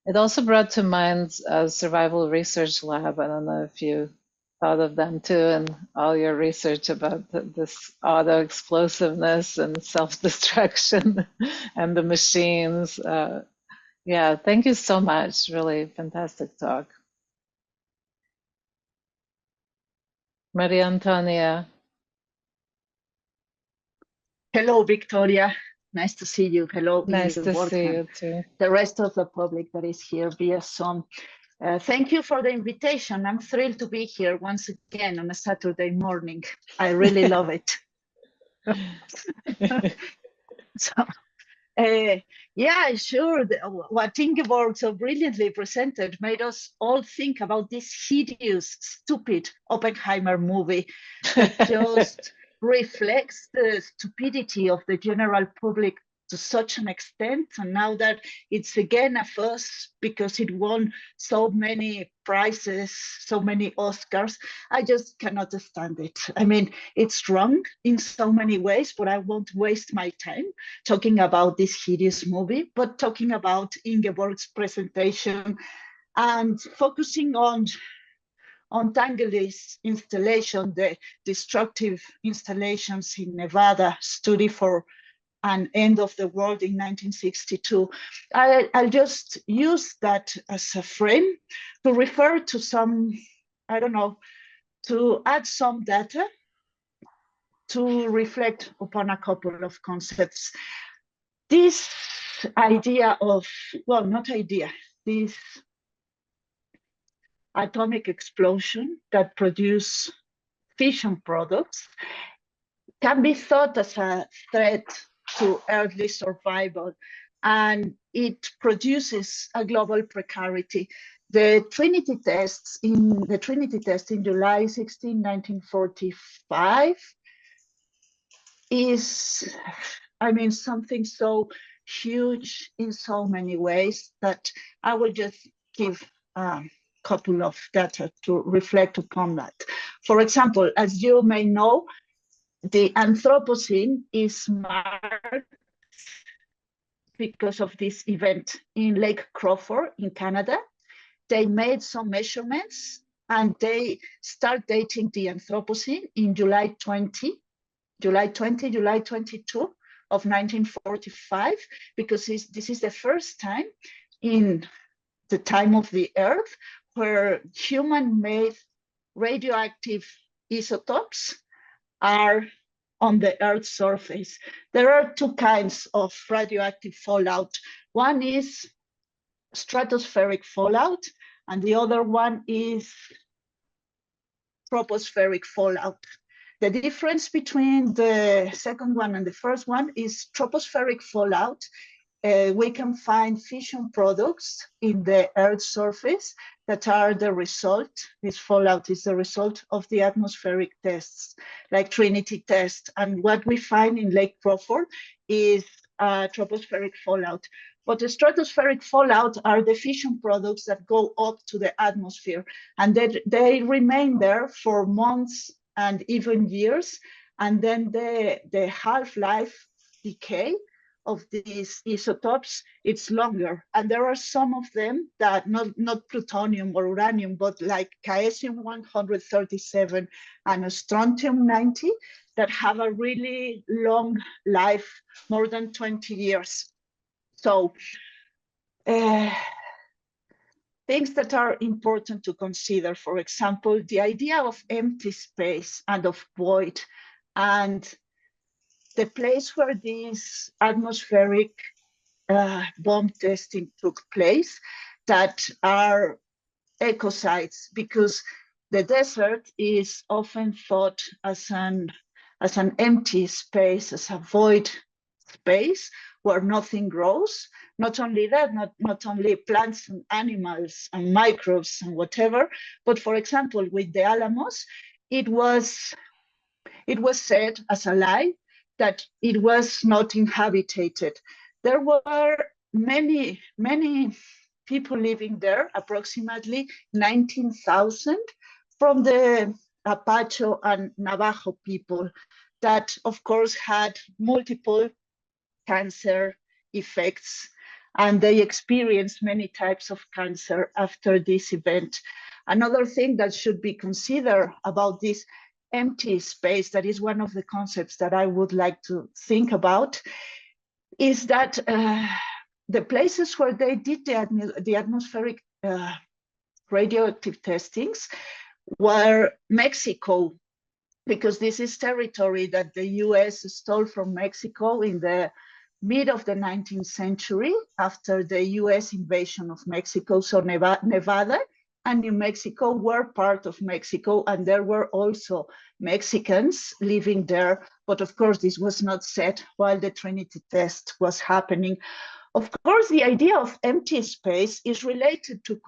It also brought to mind a survival research lab. I don't know if you thought of them too and all your research about this auto explosiveness and self-destruction and the machines. Yeah, thank you so much. Really fantastic talk. Maria Antonia. Hello, Victoria. Nice to see you. Hello, Nice to Ingeborg, see you too. the rest of the public that is here via Zoom. Thank you for the invitation. I'm thrilled to be here once again on a Saturday morning. I really love it. So, yeah, sure. What Ingeborg so brilliantly presented made us all think about this hideous, stupid Oppenheimer movie that just reflects the stupidity of the general public to such an extent. And now that it's again a fuss because it won so many prizes, so many Oscars, I just cannot stand it. I mean, it's wrong in so many ways, but I won't waste my time talking about this hideous movie, but talking about Ingeborg's presentation and focusing on Tinguely's installation, the destructive installations in Nevada, study for an end of the world in 1962. I'll just use that as a frame to refer to some, I don't know, to add some data to reflect upon a couple of concepts. This idea of, well, not idea, this atomic explosion that produce fission products can be thought as a threat to earthly survival, and it produces a global precarity. The Trinity test in July 16, 1945 is, I mean, something so huge in so many ways that I will just give a couple of data to reflect upon that. For example, as you may know, the Anthropocene is marked because of this event in Lake Crawford in Canada. They made some measurements and they start dating the Anthropocene in July 22 of 1945, because this is the first time in the time of the Earth where human-made radioactive isotopes are on the Earth's surface. There are two kinds of radioactive fallout. One is stratospheric fallout, and the other one is tropospheric fallout. The difference between the second one and the first one is tropospheric fallout. We can find fission products in the Earth's surface that are the result, this fallout is the result of the atmospheric tests, like Trinity test. And what we find in Lake Crawford is tropospheric fallout. But the stratospheric fallout are the fission products that go up to the atmosphere, and they remain there for months and even years, and then the half-life decay of these isotopes, it's longer. And there are some of them that not plutonium or uranium, but like caesium-137 and strontium-90 that have a really long life, more than 20 years. So things that are important to consider, for example, the idea of empty space and of void, and the place where this atmospheric bomb testing took place that are ecocides, because the desert is often thought as an empty space, as a void space where nothing grows. Not only that, not only plants and animals and microbes and whatever, but for example, with the Alamos, it was said as a lie that it was not inhabited. There were many people living there, approximately 19,000 from the Apache and Navajo people that of course had multiple cancer effects, and they experienced many types of cancer after this event. Another thing that should be considered about this empty space, that is one of the concepts that I would like to think about, is that the places where they did the atmospheric radioactive testings were Mexico, because this is territory that the US stole from Mexico in the mid of the 19th century after the US invasion of Mexico. So Nevada and New Mexico were part of Mexico, and there were also Mexicans living there. But of course, this was not said while the Trinity test was happening. Of course, the idea of empty space is related to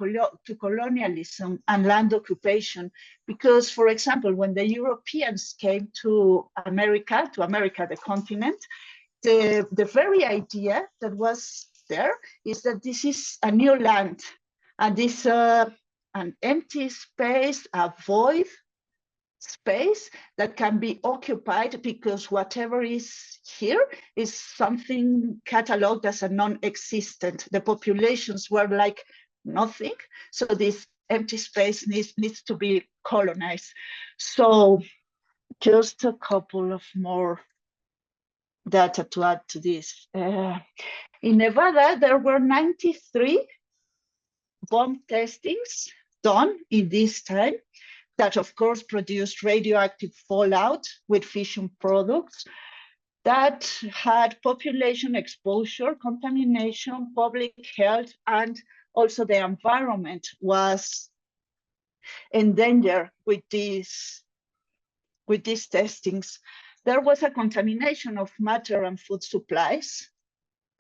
colonialism and land occupation, because, for example, when the Europeans came to America, the continent, the very idea that was there is that this is a new land, and this an empty space, a void space that can be occupied, because whatever is here is something cataloged as a non-existent. The populations were like nothing, so this empty space needs to be colonized. So just a couple of more data to add to this. In Nevada, there were 93 bomb testings done in this time that of course produced radioactive fallout with fission products that had population exposure, contamination, public health, and also the environment was in danger with these testings. There was a contamination of matter and food supplies.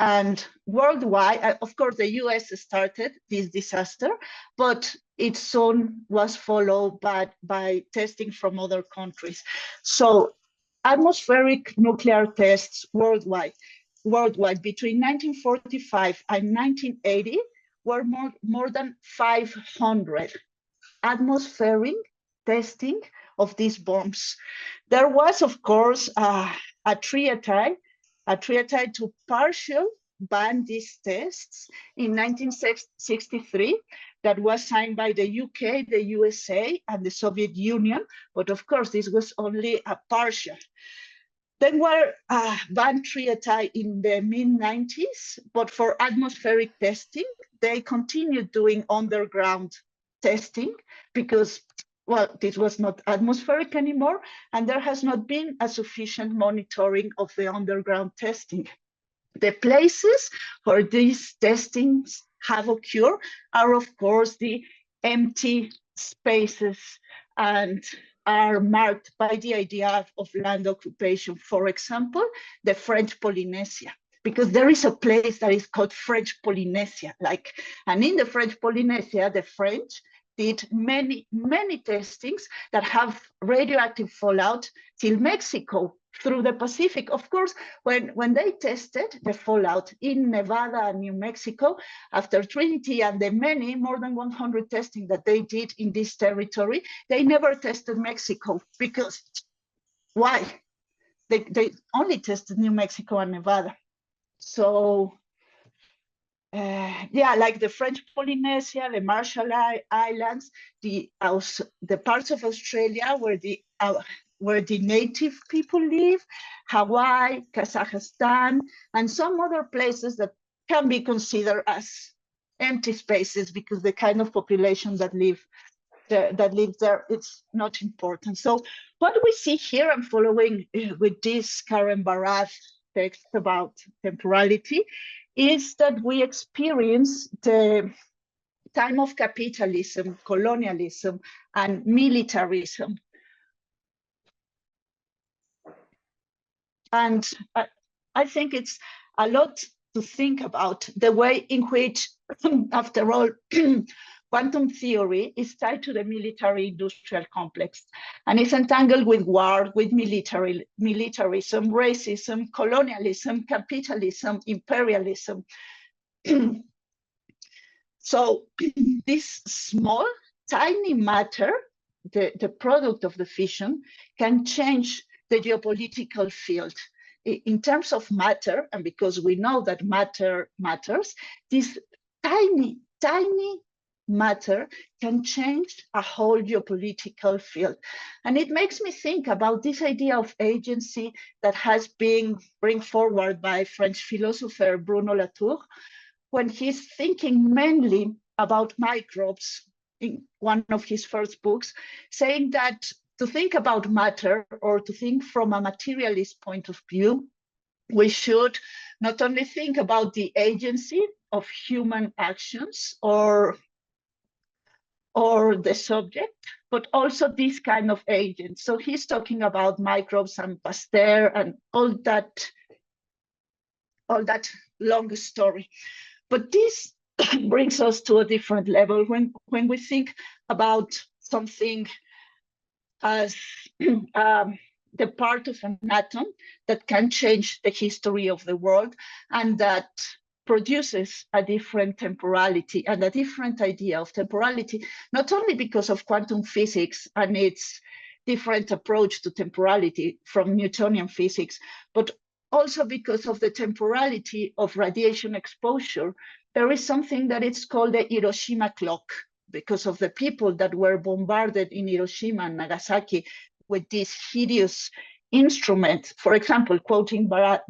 And worldwide, of course, the US started this disaster, but it soon was followed by testing from other countries. So atmospheric nuclear tests worldwide between 1945 and 1980 were more than 500 atmospheric testing of these bombs. There was, of course, a treaty to partially ban these tests in 1963 that was signed by the UK, the USA, and the Soviet Union. But of course, this was only a partial. Then were ban treaty in the mid-90s, but for atmospheric testing, they continued doing underground testing because, well, this was not atmospheric anymore, and there has not been a sufficient monitoring of the underground testing. The places where these testings have occurred are, of course, the empty spaces and are marked by the idea of land occupation. For example, the French Polynesia, because there is a place that is called French Polynesia, and in the French Polynesia, the French did many testings that have radioactive fallout till Mexico through the Pacific. Of course, when they tested the fallout in Nevada and New Mexico, after Trinity and the more than 100 testing that they did in this territory, they never tested Mexico, because why? They only tested New Mexico and Nevada. So yeah, like the French Polynesia, the Marshall Islands, the parts of Australia where the native people live, Hawaii, Kazakhstan, and some other places that can be considered as empty spaces because the kind of population that lives there, it's not important. So what we see here, I'm following with this Karen Barath text about temporality, is that we experience the time of capitalism, colonialism, and militarism. And I think it's a lot to think about the way in which, after all, quantum theory is tied to the military-industrial complex and is entangled with war, with militarism, racism, colonialism, capitalism, imperialism. So this small, tiny matter, the product of the fission, can change the geopolitical field. In terms of matter, and because we know that matter matters, this tiny, tiny matter can change a whole geopolitical field. And it makes me think about this idea of agency that has been brought forward by French philosopher Bruno Latour, when he's thinking mainly about microbes in one of his first books, saying that to think about matter or to think from a materialist point of view, we should not only think about the agency of human actions or the subject, but also this kind of agent. So he's talking about microbes and Pasteur and all that long story. But this brings us to a different level when we think about something as the part of an atom that can change the history of the world and that produces a different temporality and a different idea of temporality, not only because of quantum physics and its different approach to temporality from Newtonian physics, but also because of the temporality of radiation exposure. There is something that is called the Hiroshima clock, because of the people that were bombarded in Hiroshima and Nagasaki with this hideous instrument. For example, quoting Barat,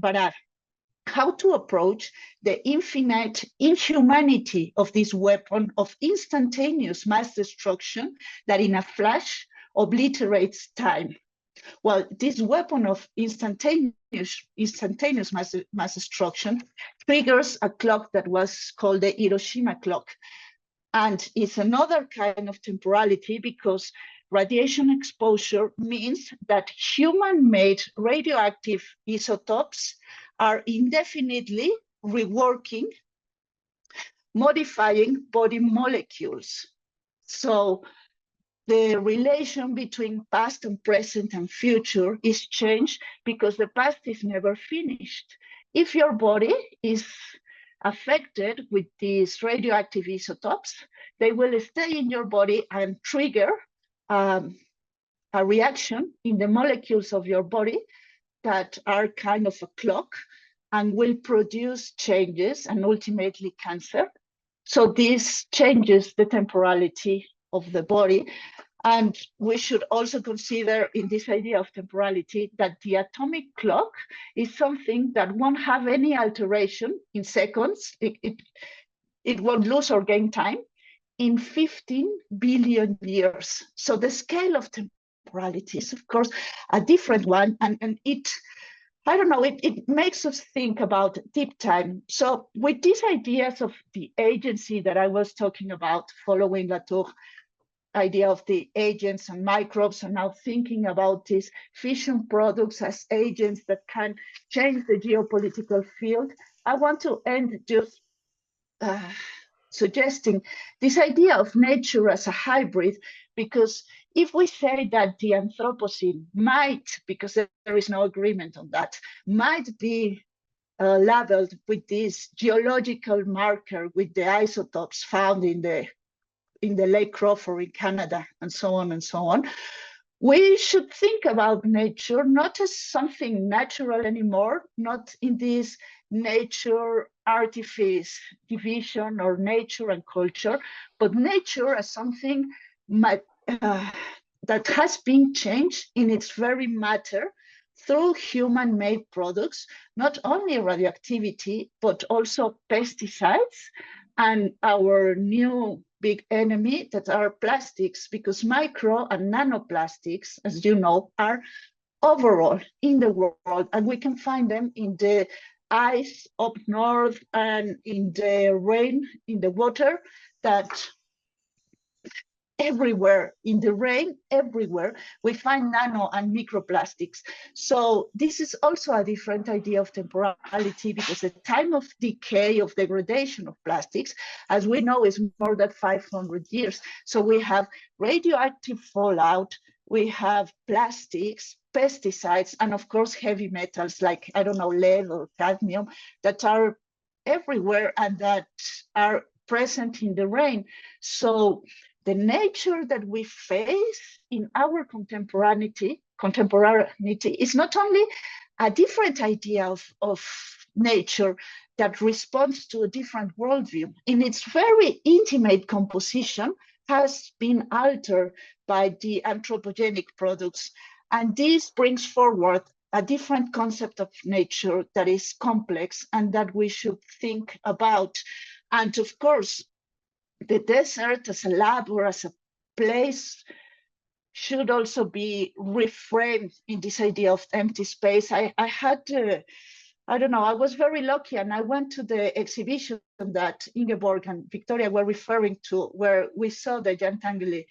how to approach the infinite inhumanity of this weapon of instantaneous mass destruction that in a flash obliterates time. Well, this weapon of instantaneous mass destruction triggers a clock that was called the Hiroshima clock. And it's another kind of temporality because radiation exposure means that human-made radioactive isotopes are indefinitely reworking, modifying body molecules. So the relation between past and present and future is changed because the past is never finished. If your body is affected with these radioactive isotopes, they will stay in your body and trigger a reaction in the molecules of your body that are kind of a clock and will produce changes and ultimately cancer. So this changes the temporality of the body. And we should also consider in this idea of temporality that the atomic clock is something that won't have any alteration in seconds. It won't lose or gain time in 15 billion years. So the scale of temporality is, of course, a different one. And it, I don't know, it makes us think about deep time. So with these ideas of the agency that I was talking about, following Latour, idea of the agents and microbes, and now thinking about these fission products as agents that can change the geopolitical field, I want to end just suggesting this idea of nature as a hybrid, because if we say that the Anthropocene might, because there is no agreement on that, might be labeled with this geological marker with the isotopes found in the Lake Crawford in Canada, and so on and so on, We should think about nature not as something natural anymore, not in this nature artifice division or nature and culture, but nature as something that has been changed in its very matter through human-made products, not only radioactivity, but also pesticides and our new big enemy that are plastics, because micro and nanoplastics, as you know, are overall in the world, and we can find them in the ice up north and in the rain, in the water, that everywhere, in the rain, everywhere, we find nano and microplastics. So this is also a different idea of temporality, because the time of decay, of degradation of plastics, as we know, is more than 500 years. So we have radioactive fallout, we have plastics, pesticides, and of course, heavy metals like, I don't know, lead or cadmium that are everywhere and that are present in the rain. So the nature that we face in our contemporaneity is not only a different idea of nature that responds to a different worldview. In its very intimate composition has been altered by the anthropogenic products. And this brings forward a different concept of nature that is complex and that we should think about. And of course, the desert as a lab or as a place should also be reframed in this idea of empty space. I had, I don't know, I was very lucky, and I went to the exhibition that Ingeborg and Victoria were referring to, where we saw the Tinguely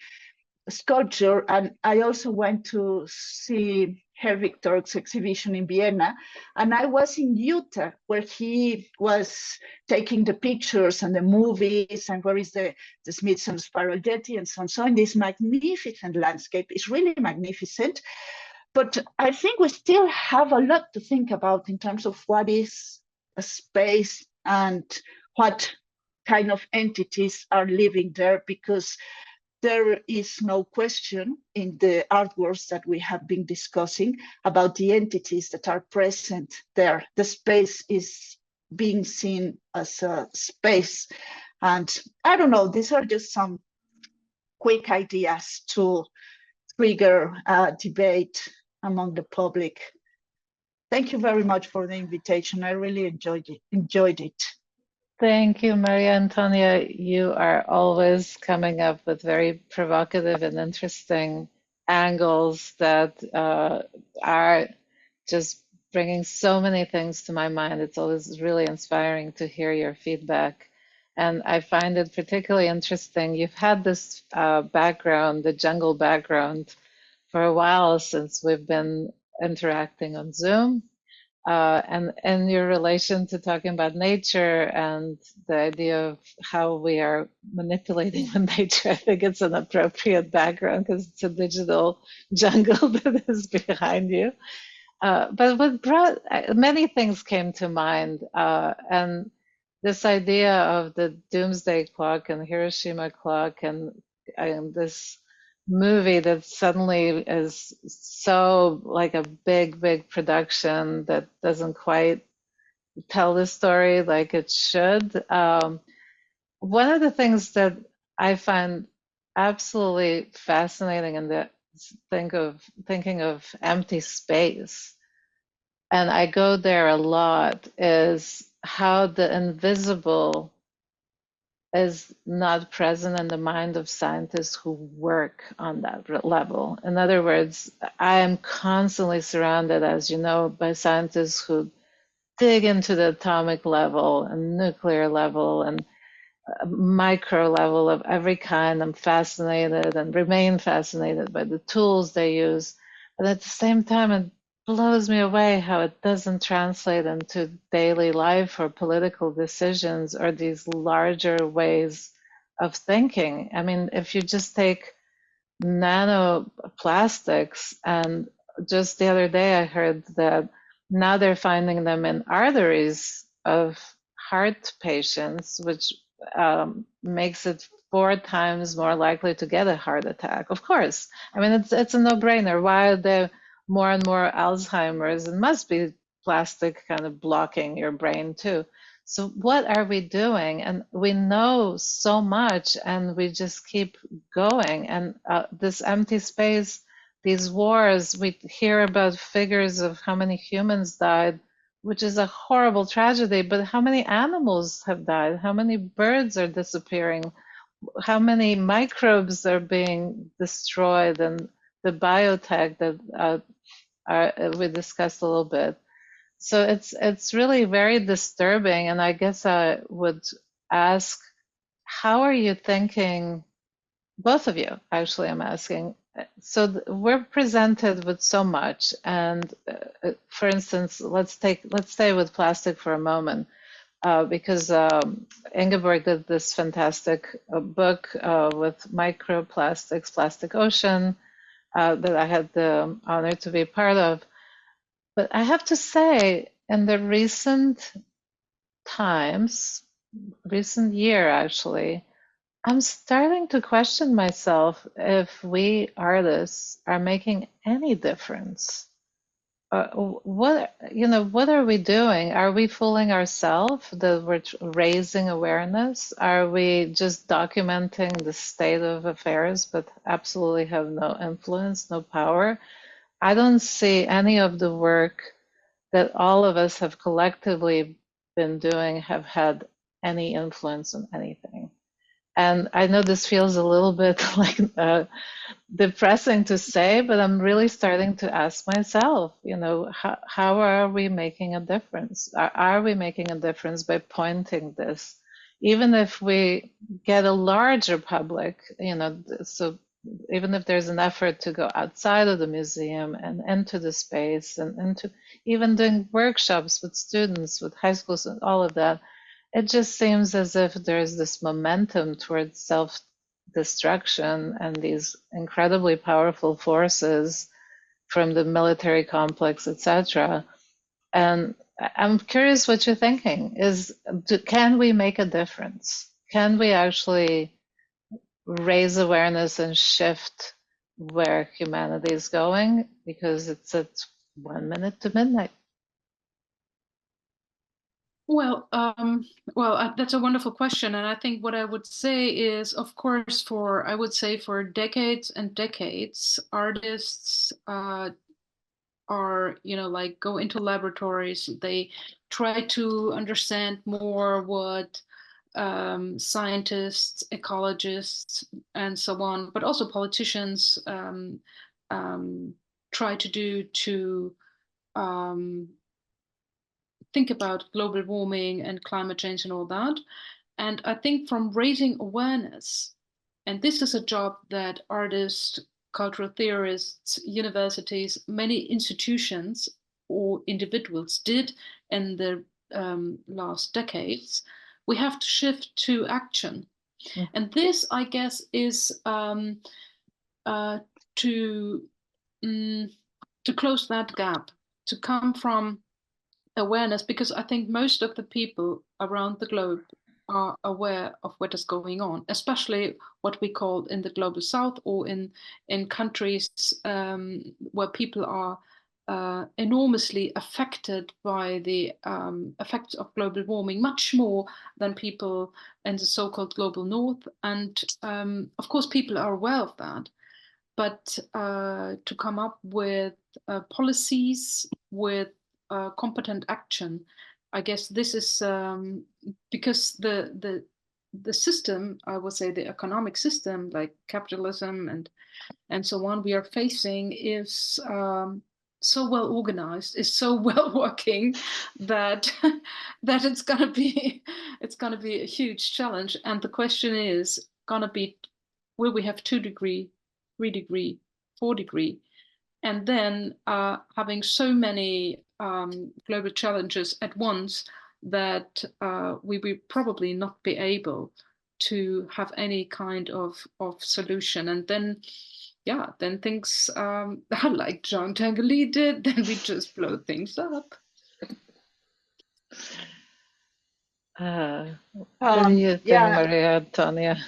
sculpture, and I also went to see Helvetia's exhibition in Vienna, and I was in Utah, where he was taking the pictures and the movies, and where is the Smithsonian Spiral Jetty and so on. So in this magnificent landscape, it's really magnificent, but I think we still have a lot to think about in terms of what is a space and what kind of entities are living there, because there is no question in the artworks that we have been discussing about the entities that are present there. The space is being seen as a space. And I don't know, these are just some quick ideas to trigger a debate among the public. Thank you very much for the invitation. I really enjoyed it. Thank you, Maria Antonia. You are always coming up with very provocative and interesting angles that are just bringing so many things to my mind. It's always really inspiring to hear your feedback. And I find it particularly interesting. You've had this background, the jungle background, for a while since we've been interacting on Zoom. And your relation to talking about nature and the idea of how we are manipulating the nature, I think it's an appropriate background because it's a digital jungle that is behind you. But what brought many things came to mind, and this idea of the doomsday clock and Hiroshima clock and this movie that suddenly is so like a big production that doesn't quite tell the story like it should. One of the things that I find absolutely fascinating in the thinking of empty space, and I go there a lot, is how the invisible is not present in the mind of scientists who work on that level. In other words, I am constantly surrounded, as you know, by scientists who dig into the atomic level and nuclear level and micro level of every kind. I'm fascinated and remain fascinated by the tools they use. But at the same time, it blows me away how it doesn't translate into daily life or political decisions or these larger ways of thinking. I mean, if you just take nanoplastics, and just the other day I heard that now they're finding them in arteries of heart patients, which makes it 4 times more likely to get a heart attack. Of course. I mean, it's a no-brainer. Why are there more and more Alzheimer's? It must be plastic kind of blocking your brain too. So what are we doing? And we know so much, and we just keep going. And this empty space, these wars, we hear about figures of how many humans died, which is a horrible tragedy, but how many animals have died? How many birds are disappearing? How many microbes are being destroyed? And the biotech that we discussed a little bit. So it's really very disturbing. And I guess I would ask, how are you thinking, both of you, actually, I'm asking. So we're presented with so much, and for instance, let's stay with plastic for a moment, because Ingeborg did this fantastic book with microplastics, Plastic Ocean, that I had the honor to be part of. But I have to say, in the recent year actually, I'm starting to question myself if we artists are making any difference. What are we doing? Are we fooling ourselves that we're raising awareness? Are we just documenting the state of affairs but absolutely have no influence, no power? I don't see any of the work that all of us have collectively been doing have had any influence on anything. And I know this feels a little bit like depressing to say, but I'm really starting to ask myself, how are we making a difference? Are we making a difference by pointing this? Even if we get a larger public, so even if there's an effort to go outside of the museum and into the space and into even doing workshops with students, with high schools and all of that, it just seems as if there's this momentum towards self-destruction and these incredibly powerful forces from the military complex, etc. And I'm curious what you're thinking. Can we make a difference? Can we actually raise awareness and shift where humanity is going? Because it's at 1 minute to midnight. Well, that's a wonderful question, and I think what I would say is, of course, for decades and decades, artists are, go into laboratories. They try to understand more what scientists, ecologists, and so on, but also politicians try to do to think about global warming and climate change and all that. And I think from raising awareness, and this is a job that artists, cultural theorists, universities, many institutions or individuals did in the last decades, we have to shift to action. Mm. And this, I guess, is to close that gap, to come from awareness, because I think most of the people around the globe are aware of what is going on, especially what we call in the global south or in countries where people are enormously affected by the effects of global warming, much more than people in the so-called global north. And of course, people are aware of that. But to come up with policies, with competent action, I guess this is because the system, I would say the economic system, like capitalism and so on, we are facing is so well organized, is so well working that it's gonna be a huge challenge. And the question is gonna be, will we have 2 degree, 3 degree, 4 degree? And then having so many global challenges at once that we will probably not be able to have any kind of solution. And then, then things like Jean Tinguely did, then we just blow things up. What do you think, Maria Antonia?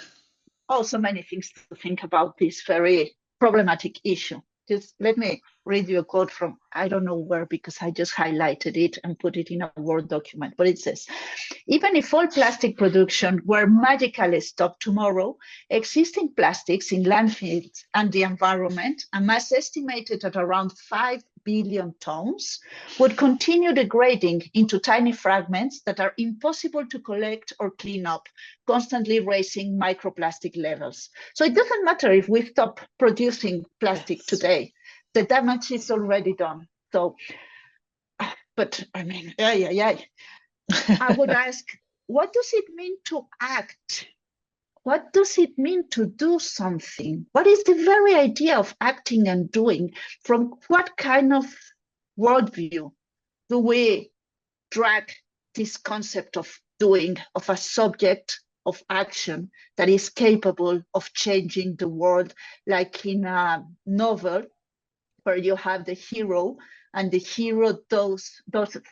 also many things to think about this very problematic issue. Just let me read you a quote from, I don't know where, because I just highlighted it and put it in a Word document, but it says, even if all plastic production were magically stopped tomorrow, existing plastics in landfills and the environment, a mass estimated at around 5 billion tons, would continue degrading into tiny fragments that are impossible to collect or clean up, constantly raising microplastic levels. So it doesn't matter if we stop producing plastic today, the damage is already done. So, but I mean, I would ask, what does it mean to act? What does it mean to do something? What is the very idea of acting and doing? From what kind of worldview do we drag this concept of doing, of a subject of action that is capable of changing the world, like in a novel where you have the hero and the hero does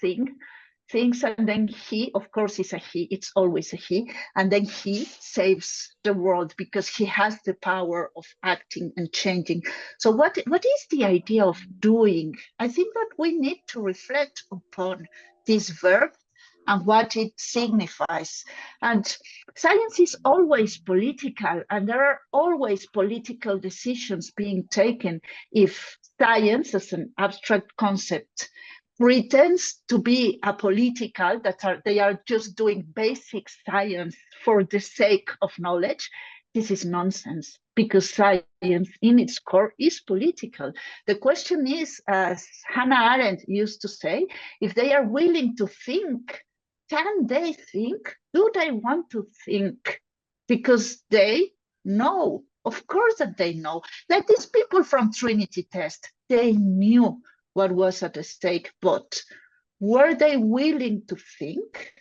things, and then he, of course, is a he, it's always a he, and then he saves the world because he has the power of acting and changing. So what is the idea of doing? I think that we need to reflect upon this verb and what it signifies. And science is always political, and there are always political decisions being taken if science as an abstract concept pretends to be apolitical, they are just doing basic science for the sake of knowledge. This is nonsense, because science in its core is political. The question is, as Hannah Arendt used to say, if they are willing to think, can they think? Do they want to think? Because they know, of course that they know. Like these people from Trinity Test, they knew what was at stake, but were they willing to think?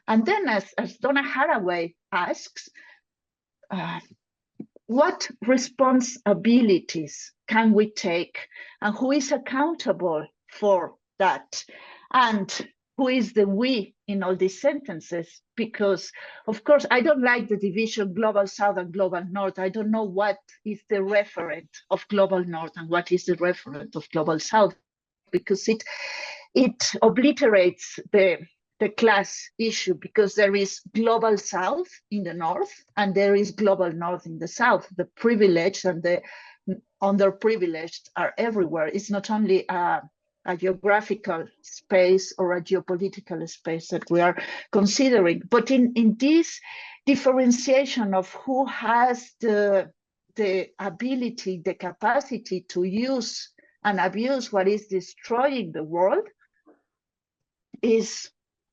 And then as Donna Haraway asks, what responsibilities can we take, and who is accountable for that? And who is the we in all these sentences? Because, of course, I don't like the division global south and global north. I don't know what is the referent of global north and what is the referent of global south, because it obliterates the class issue, because there is global south in the north and there is global north in the south. The privileged and the underprivileged are everywhere. It's not only a geographical space or a geopolitical space that we are considering, but in this differentiation of who has the ability, the capacity to use and abuse what is destroying the world, is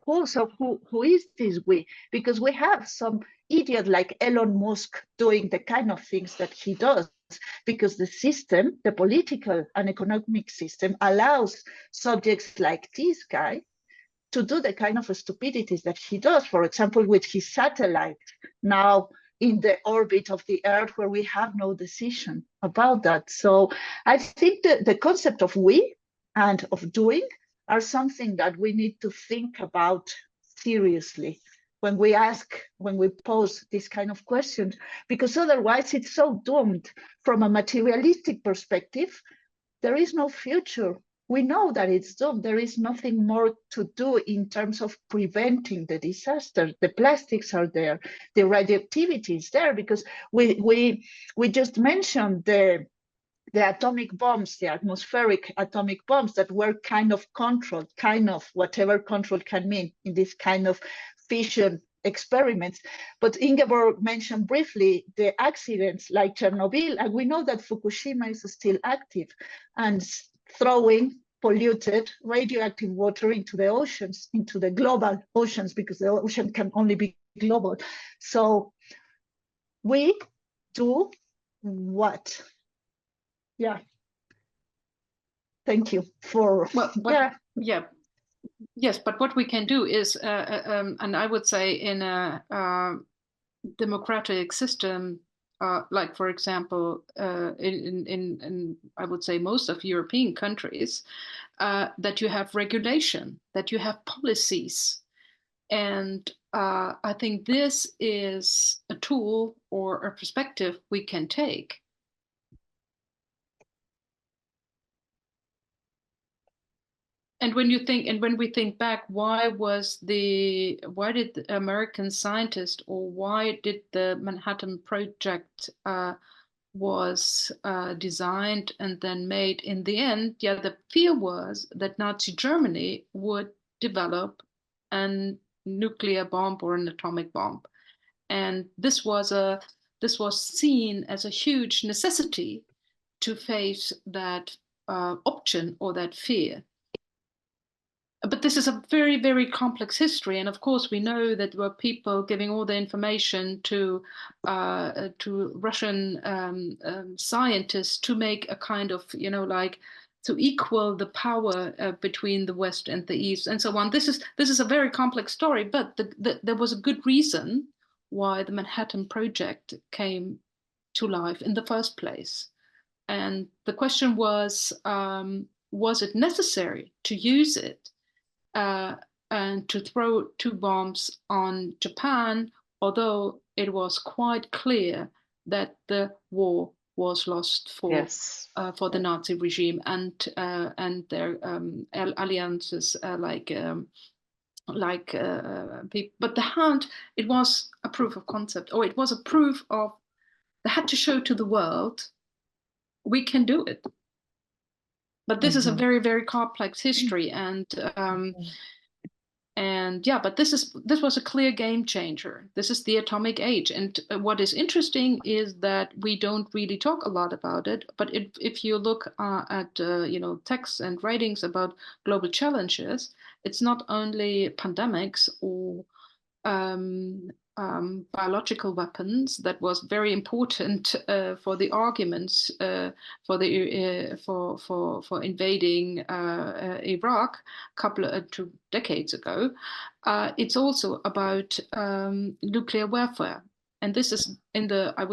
also who is this we? Because we have some idiot like Elon Musk doing the kind of things that he does, because the system, the political and economic system, allows subjects like this guy to do the kind of stupidities that he does, for example, with his satellite now in the orbit of the Earth, where we have no decision about that. So I think that the concept of we and of doing are something that we need to think about seriously when we pose this kind of questions, because otherwise it's so doomed. From a materialistic perspective, there is no future. We know that it's doomed. There is nothing more to do in terms of preventing the disaster. The plastics are there, the radioactivity is there, because we just mentioned the atomic bombs, the atmospheric atomic bombs that were kind of controlled, kind of whatever control can mean in this kind of fission experiments. But Ingeborg mentioned briefly the accidents like Chernobyl, and we know that Fukushima is still active and throwing polluted radioactive water into the oceans, into the global oceans, because the ocean can only be global. So we do what? Yeah. Thank you for. Yes, but what we can do is, and I would say in a democratic system, like for example, in I would say most of European countries, that you have regulation, that you have policies, And I think this is a tool or a perspective we can take. And when we think back, why did the American scientist, or why did the Manhattan Project was designed and then made in the end? Yeah, the fear was that Nazi Germany would develop a nuclear bomb or an atomic bomb, and this was seen as a huge necessity to face that option or that fear. But this is a very, very complex history, and of course we know that there were people giving all the information to Russian scientists to make a kind of, like, to equal the power between the West and the East, and so on. This is a very complex story, but there was a good reason why the Manhattan Project came to life in the first place, and the question was it necessary to use it? And to throw 2 bombs on Japan, although it was quite clear that the war was lost for the Nazi regime and their alliances but it was a proof of concept, or it was a proof of, they had to show to the world, we can do it. But this is a very, very complex history, and yeah, but this was a clear game changer. This is the atomic age, and what is interesting is that we don't really talk a lot about it. But if you look at texts and writings about global challenges, it's not only pandemics or biological weapons that was very important for the arguments for invading Iraq a couple of 2 decades ago. It's also about nuclear warfare, and this is in the in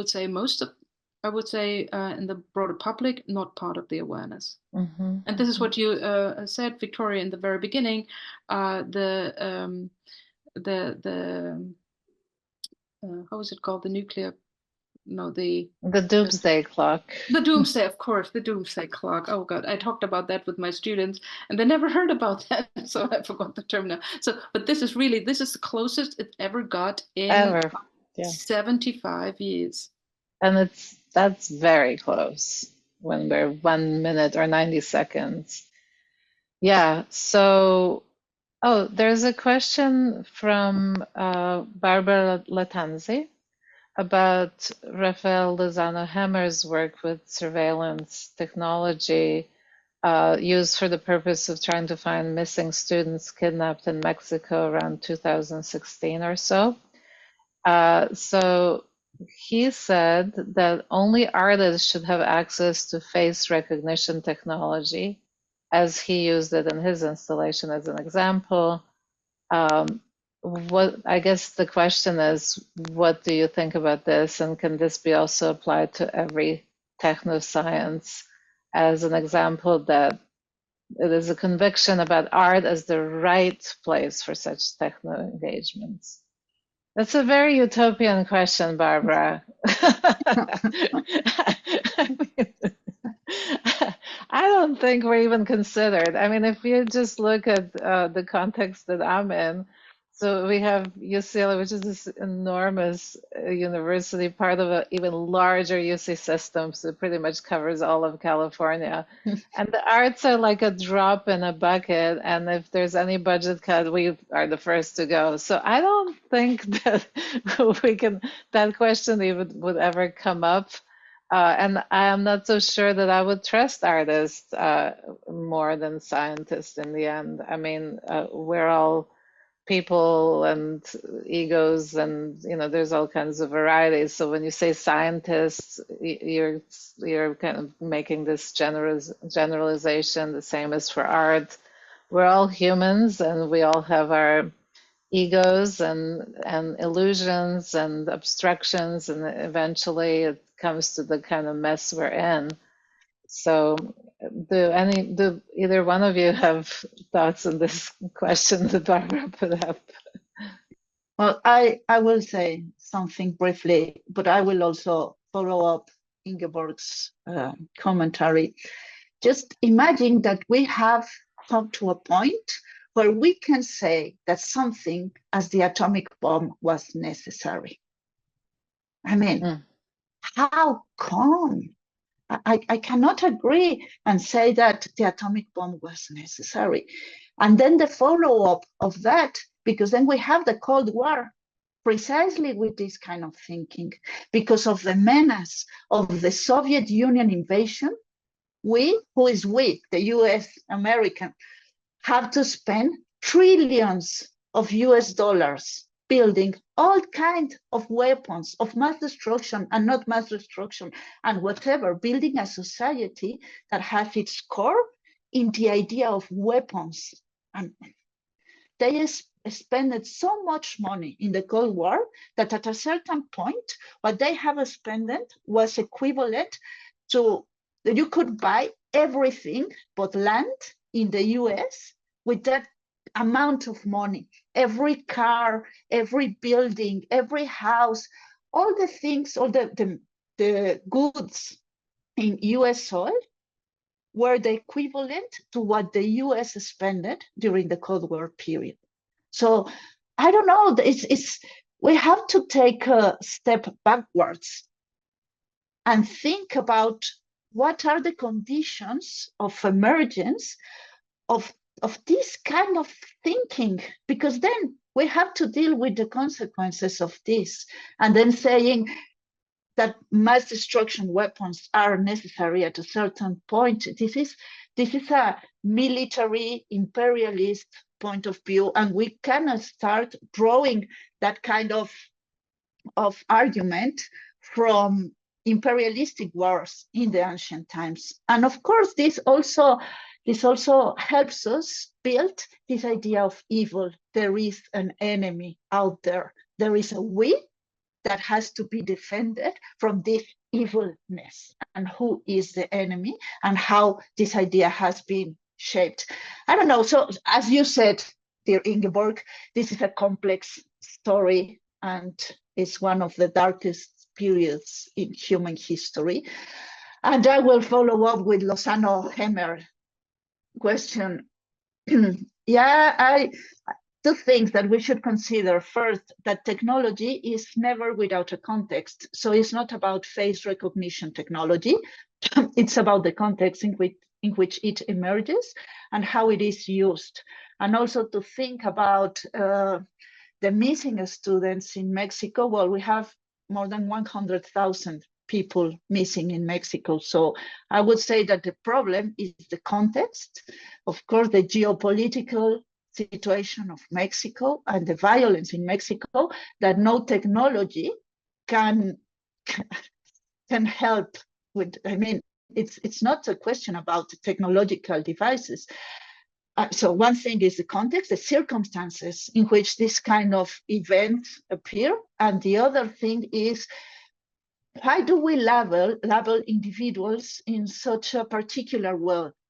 the broader public, not part of the awareness. And this is what you said, Victoria, in the very beginning. How is it called? The nuclear, no, the doomsday clock. The doomsday, of course, the doomsday clock. Oh God, I talked about that with my students, and they never heard about that, so I forgot the term now. So, but this is the closest it ever got in 75 years. And that's very close when we're 1 minute or 90 seconds. Yeah. So. Oh, there's a question from Barbara Latanzi about Rafael Lozano-Hammer's work with surveillance technology used for the purpose of trying to find missing students kidnapped in Mexico around 2016 or so. So he said that only artists should have access to face recognition technology, as he used it in his installation as an example. What I guess the question is, what do you think about this, and can this be also applied to every technoscience as an example that it is a conviction about art as the right place for such techno engagements? That's a very utopian question, Barbara. I don't think we're even considered. I mean, if you just look at the context that I'm in, so we have UCLA, which is this enormous university, part of an even larger UC system, so it pretty much covers all of California. And the arts are like a drop in a bucket, and if there's any budget cut, we are the first to go. So I don't think that that question even would ever come up. And I am not so sure that I would trust artists more than scientists in the end. I mean, we're all people and egos, and there's all kinds of varieties. So when you say scientists, you're kind of making this generalization. The same as for art. We're all humans, and we all have our egos and illusions and obstructions, and eventually it comes to the kind of mess we're in. So do either one of you have thoughts on this question that Barbara put up? Well, I will say something briefly, but I will also follow up Ingeborg's commentary. Just imagine that we have come to a point where we can say that something as the atomic bomb was necessary. I mean, how come? I cannot agree and say that the atomic bomb was necessary. And then the follow-up of that, because then we have the Cold War precisely with this kind of thinking. Because of the menace of the Soviet Union invasion, we, who is we, the US, American, have to spend trillions of US dollars building all kinds of weapons of mass destruction and not mass destruction and whatever, building a society that has its core in the idea of weapons. And they spent so much money in the Cold War that at a certain point, what they have spent was equivalent to, you could buy everything but land in the US with that amount of money. Every car, every building, every house, all the things, all the goods in US soil were the equivalent to what the US spent during the Cold War period. So I don't know, we have to take a step backwards and think about what are the conditions of emergence of this kind of thinking, because then we have to deal with the consequences of this. And then saying that mass destruction weapons are necessary at a certain point, this is a military imperialist point of view, and we cannot start drawing that kind of argument from imperialistic wars in the ancient times. And of course, this also helps us build this idea of evil. There is an enemy out there. There is a we that has to be defended from this evilness. And who is the enemy and how this idea has been shaped. I don't know. So as you said, dear Ingeborg, this is a complex story and it's one of the darkest periods in human history. And I will follow up with Lozano-Hemmer question. Two things that we should consider. First, that technology is never without a context. So it's not about face recognition technology. It's about the context in which it emerges and how it is used. And also to think about the missing students in Mexico. Well, we have more than 100,000 people missing in Mexico. So I would say that the problem is the context, of course, the geopolitical situation of Mexico and the violence in Mexico, that no technology can help with. I mean, it's not a question about technological devices. So one thing is the context, the circumstances in which this kind of events appear. And the other thing is, why do we label individuals in such a particular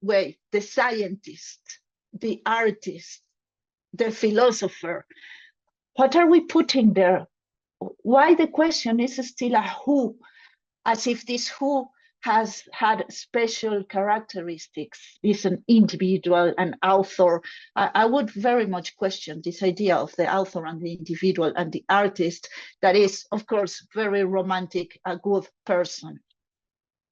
way? The scientist, the artist, the philosopher. What are we putting there? Why the question is still a who, as if this who has had special characteristics, is an individual, an author. I would very much question this idea of the author and the individual and the artist that is, of course, very romantic, a good person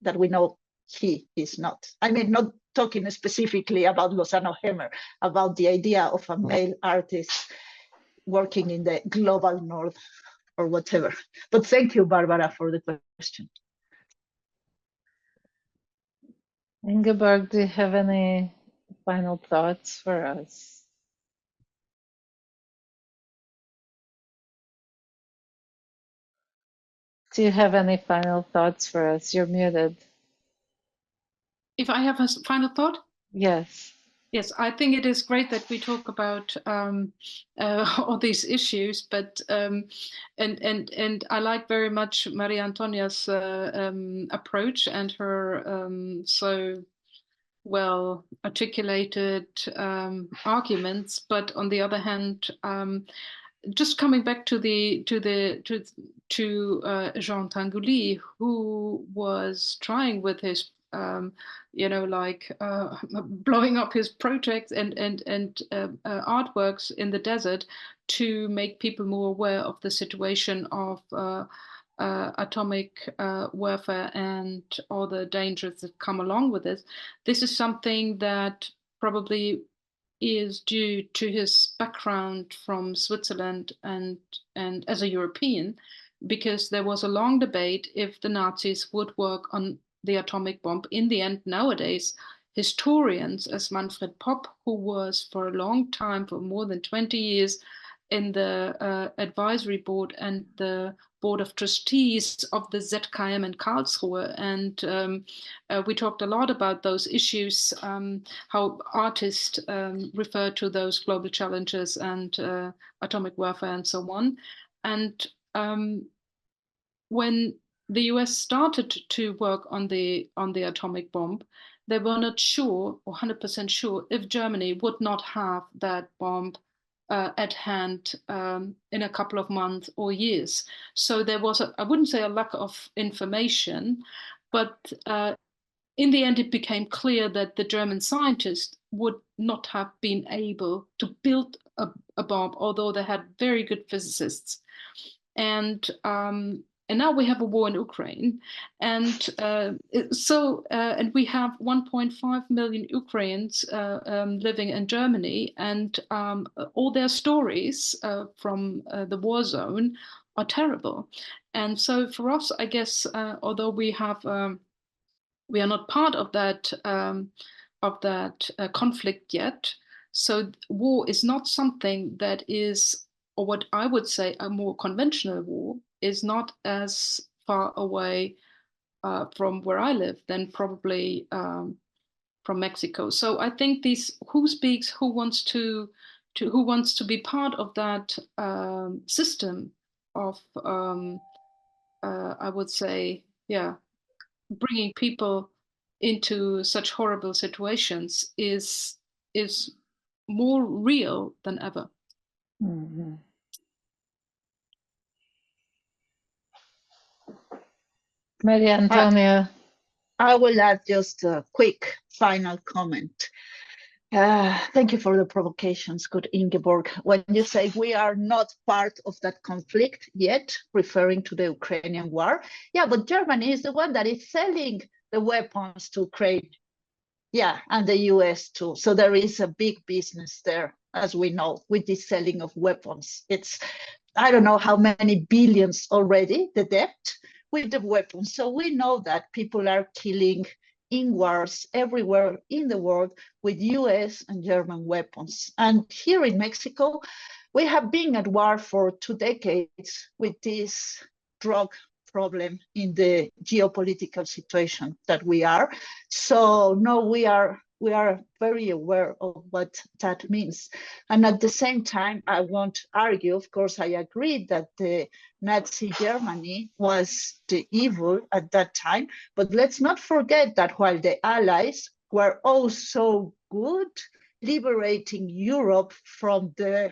that we know he is not. I mean, not talking specifically about Lozano-Hemmer, about the idea of a male artist working in the global north or whatever. But thank you, Barbara, for the question. Ingeborg, do you have any final thoughts for us? Do you have any final thoughts for us? You're muted. If I have a final thought? Yes. Yes, I think it is great that we talk about all these issues, but and I like very much Maria Antonia's approach and her so well articulated arguments. But on the other hand, just coming back to Jean Tinguely, who was trying with his blowing up his projects and artworks in the desert to make people more aware of the situation of atomic warfare and all the dangers that come along with it. This is something that probably is due to his background from Switzerland and as a European, because there was a long debate if the Nazis would work on the atomic bomb. In the end, nowadays, historians, as Manfred Popp, who was for a long time, for more than 20 years, in the advisory board and the Board of Trustees of the ZKM in Karlsruhe. And we talked a lot about those issues, how artists refer to those global challenges and atomic warfare and so on. And when the US started to work on the atomic bomb, they were not sure or 100% sure if Germany would not have that bomb at hand in a couple of months or years. So there was, I wouldn't say a lack of information, but in the end, it became clear that the German scientists would not have been able to build a bomb, although they had very good physicists. And now we have a war in Ukraine, and and we have 1.5 million Ukrainians living in Germany, and all their stories from the war zone are terrible. And so for us, I guess, although we are not part of that conflict yet, so war is not something that is, or what I would say a more conventional war, is not as far away from where I live than probably from Mexico. So I think these who speaks, who wants to be part of that system of I would say, yeah, bringing people into such horrible situations is more real than ever. Mm-hmm. Maria Antonia. I will add just a quick final comment. Thank you for the provocations, good Ingeborg. When you say we are not part of that conflict yet, referring to the Ukrainian war, yeah, but Germany is the one that is selling the weapons to Ukraine. Yeah, and the US too. So there is a big business there, as we know, with the selling of weapons. It's, I don't know how many billions already, the debt with the weapons. So we know that people are killing in wars everywhere in the world with US and German weapons. And here in Mexico, we have been at war for 2 decades with this drug problem in the geopolitical situation that we are. So no, we are very aware of what that means. And at the same time, I won't argue, of course, I agree that the Nazi Germany was the evil at that time, but let's not forget that while the Allies were also good, liberating Europe from the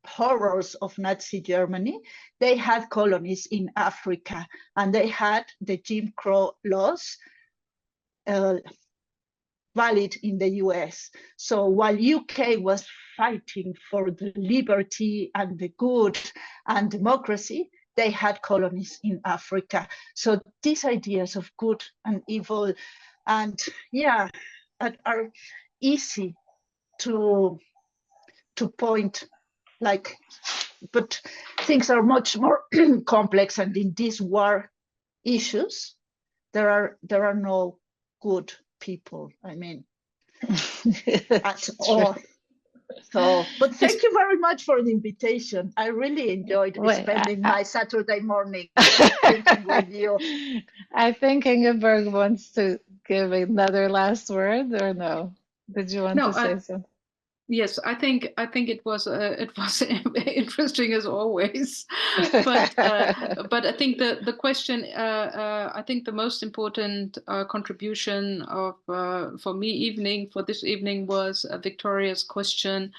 horrors of Nazi Germany, they had colonies in Africa, and they had the Jim Crow laws valid in the US. So while UK was fighting for the liberty and the good and democracy, they had colonies in Africa. So these ideas of good and evil, and yeah, are easy to point, like, but things are much more complex, and in these war issues, there are no good people, I mean, at all. So, but thank you very much for the invitation. I really enjoyed spending my Saturday morning thinking with you. I think Ingeborg wants to give another last word, or no? Did you want to say something? Yes, I think it was interesting as always, but I think the question, I think the most important contribution of for this evening was Victoria's question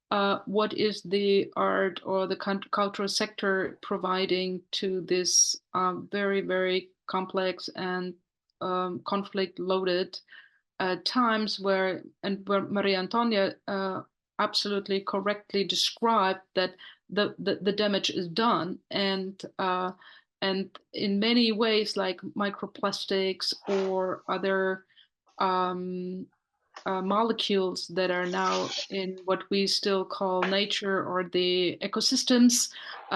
what is the art or the cultural sector providing to this very, very complex and conflict-loaded times where Maria Antonia absolutely correctly described that the damage is done, and in many ways, like microplastics or other molecules that are now in what we still call nature or the ecosystems,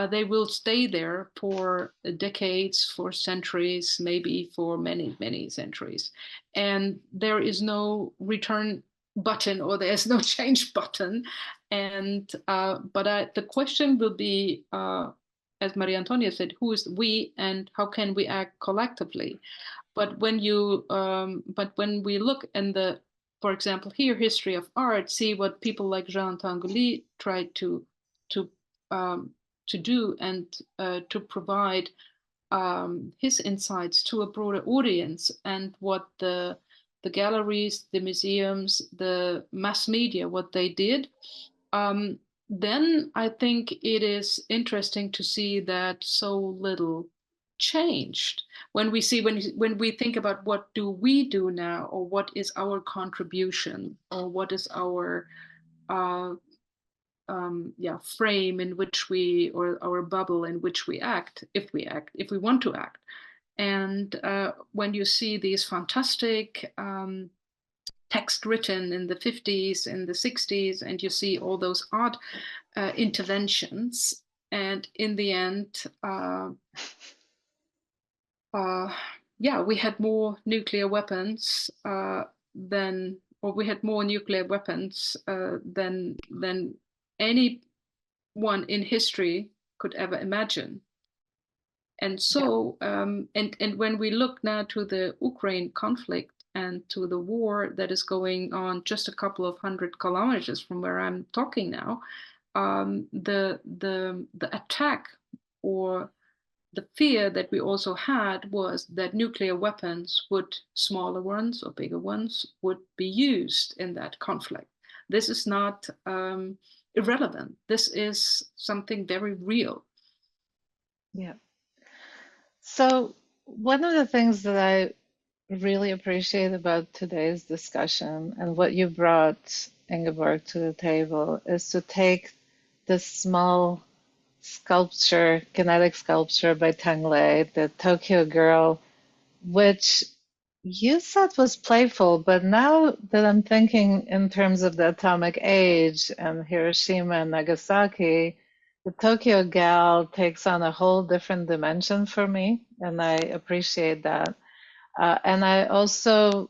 they will stay there for decades, for centuries, maybe for many, many centuries. And there is no return button, or there's no change button. And but the question will be, as Maria Antonia said, who is we and how can we act collectively? But when we look in the, for example, here, history of art, see what people like Jean Tinguely tried to do and to provide his insights to a broader audience, and what the galleries, the museums, the mass media, what they did. Then I think it is interesting to see that so little changed. When we think about what do we do now, or what is our contribution, or what is our frame in which we, or our bubble in which we act, if we want to act. And when you see these fantastic text written in the 50s and the 60s, and you see all those art interventions, and in the end, we had more nuclear weapons than anyone in history could ever imagine. And so, and when we look now to the Ukraine conflict and to the war that is going on just a couple of 100 kilometers from where I'm talking now, the attack, or the fear that we also had, was that nuclear weapons smaller ones or bigger ones, would be used in that conflict. This is not irrelevant. This is something very real. Yeah. So one of the things that I really appreciate about today's discussion, and what you brought, Ingeborg, to the table, is to take this small sculpture, kinetic sculpture by Tinguely, the Tokyo Girl, which you said was playful, but now that I'm thinking in terms of the atomic age and Hiroshima and Nagasaki, the Tokyo Gal takes on a whole different dimension for me, and I appreciate that. And I also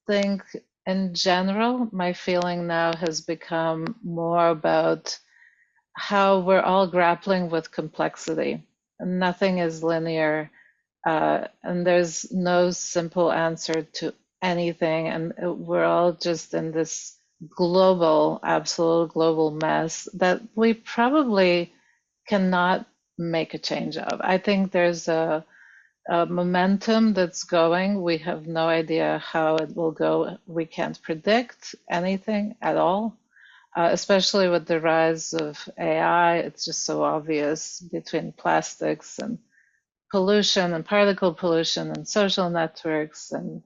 think, in general, my feeling now has become more about how we're all grappling with complexity. Nothing is linear, and there's no simple answer to anything, and we're all just in this absolute global mess that we probably cannot make a change of. I think there's a momentum that's going. We have no idea how it will go. We can't predict anything at all. Especially with the rise of AI, it's just so obvious, between plastics and pollution and particle pollution and social networks and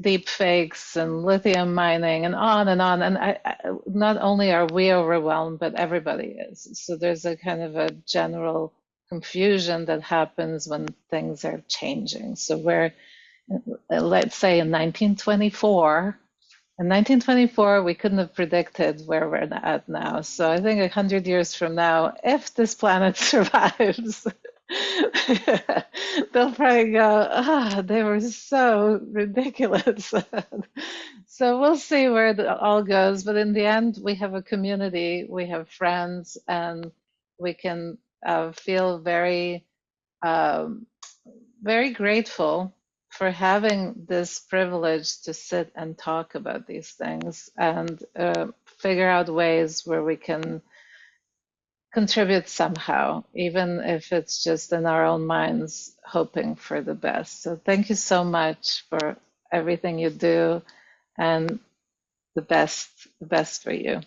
deep fakes and lithium mining and on and on. And not only are we overwhelmed, but everybody is. So there's a kind of a general confusion that happens when things are changing. So we're, let's say in 1924, we couldn't have predicted where we're at now. So I think 100 years from now, if this planet survives, they'll probably go, they were so ridiculous. So we'll see where it all goes. But in the end, we have a community, we have friends, and we can feel very, very grateful for having this privilege to sit and talk about these things and figure out ways where we can contribute somehow, even if it's just in our own minds, hoping for the best. So thank you so much for everything you do, and the best for you.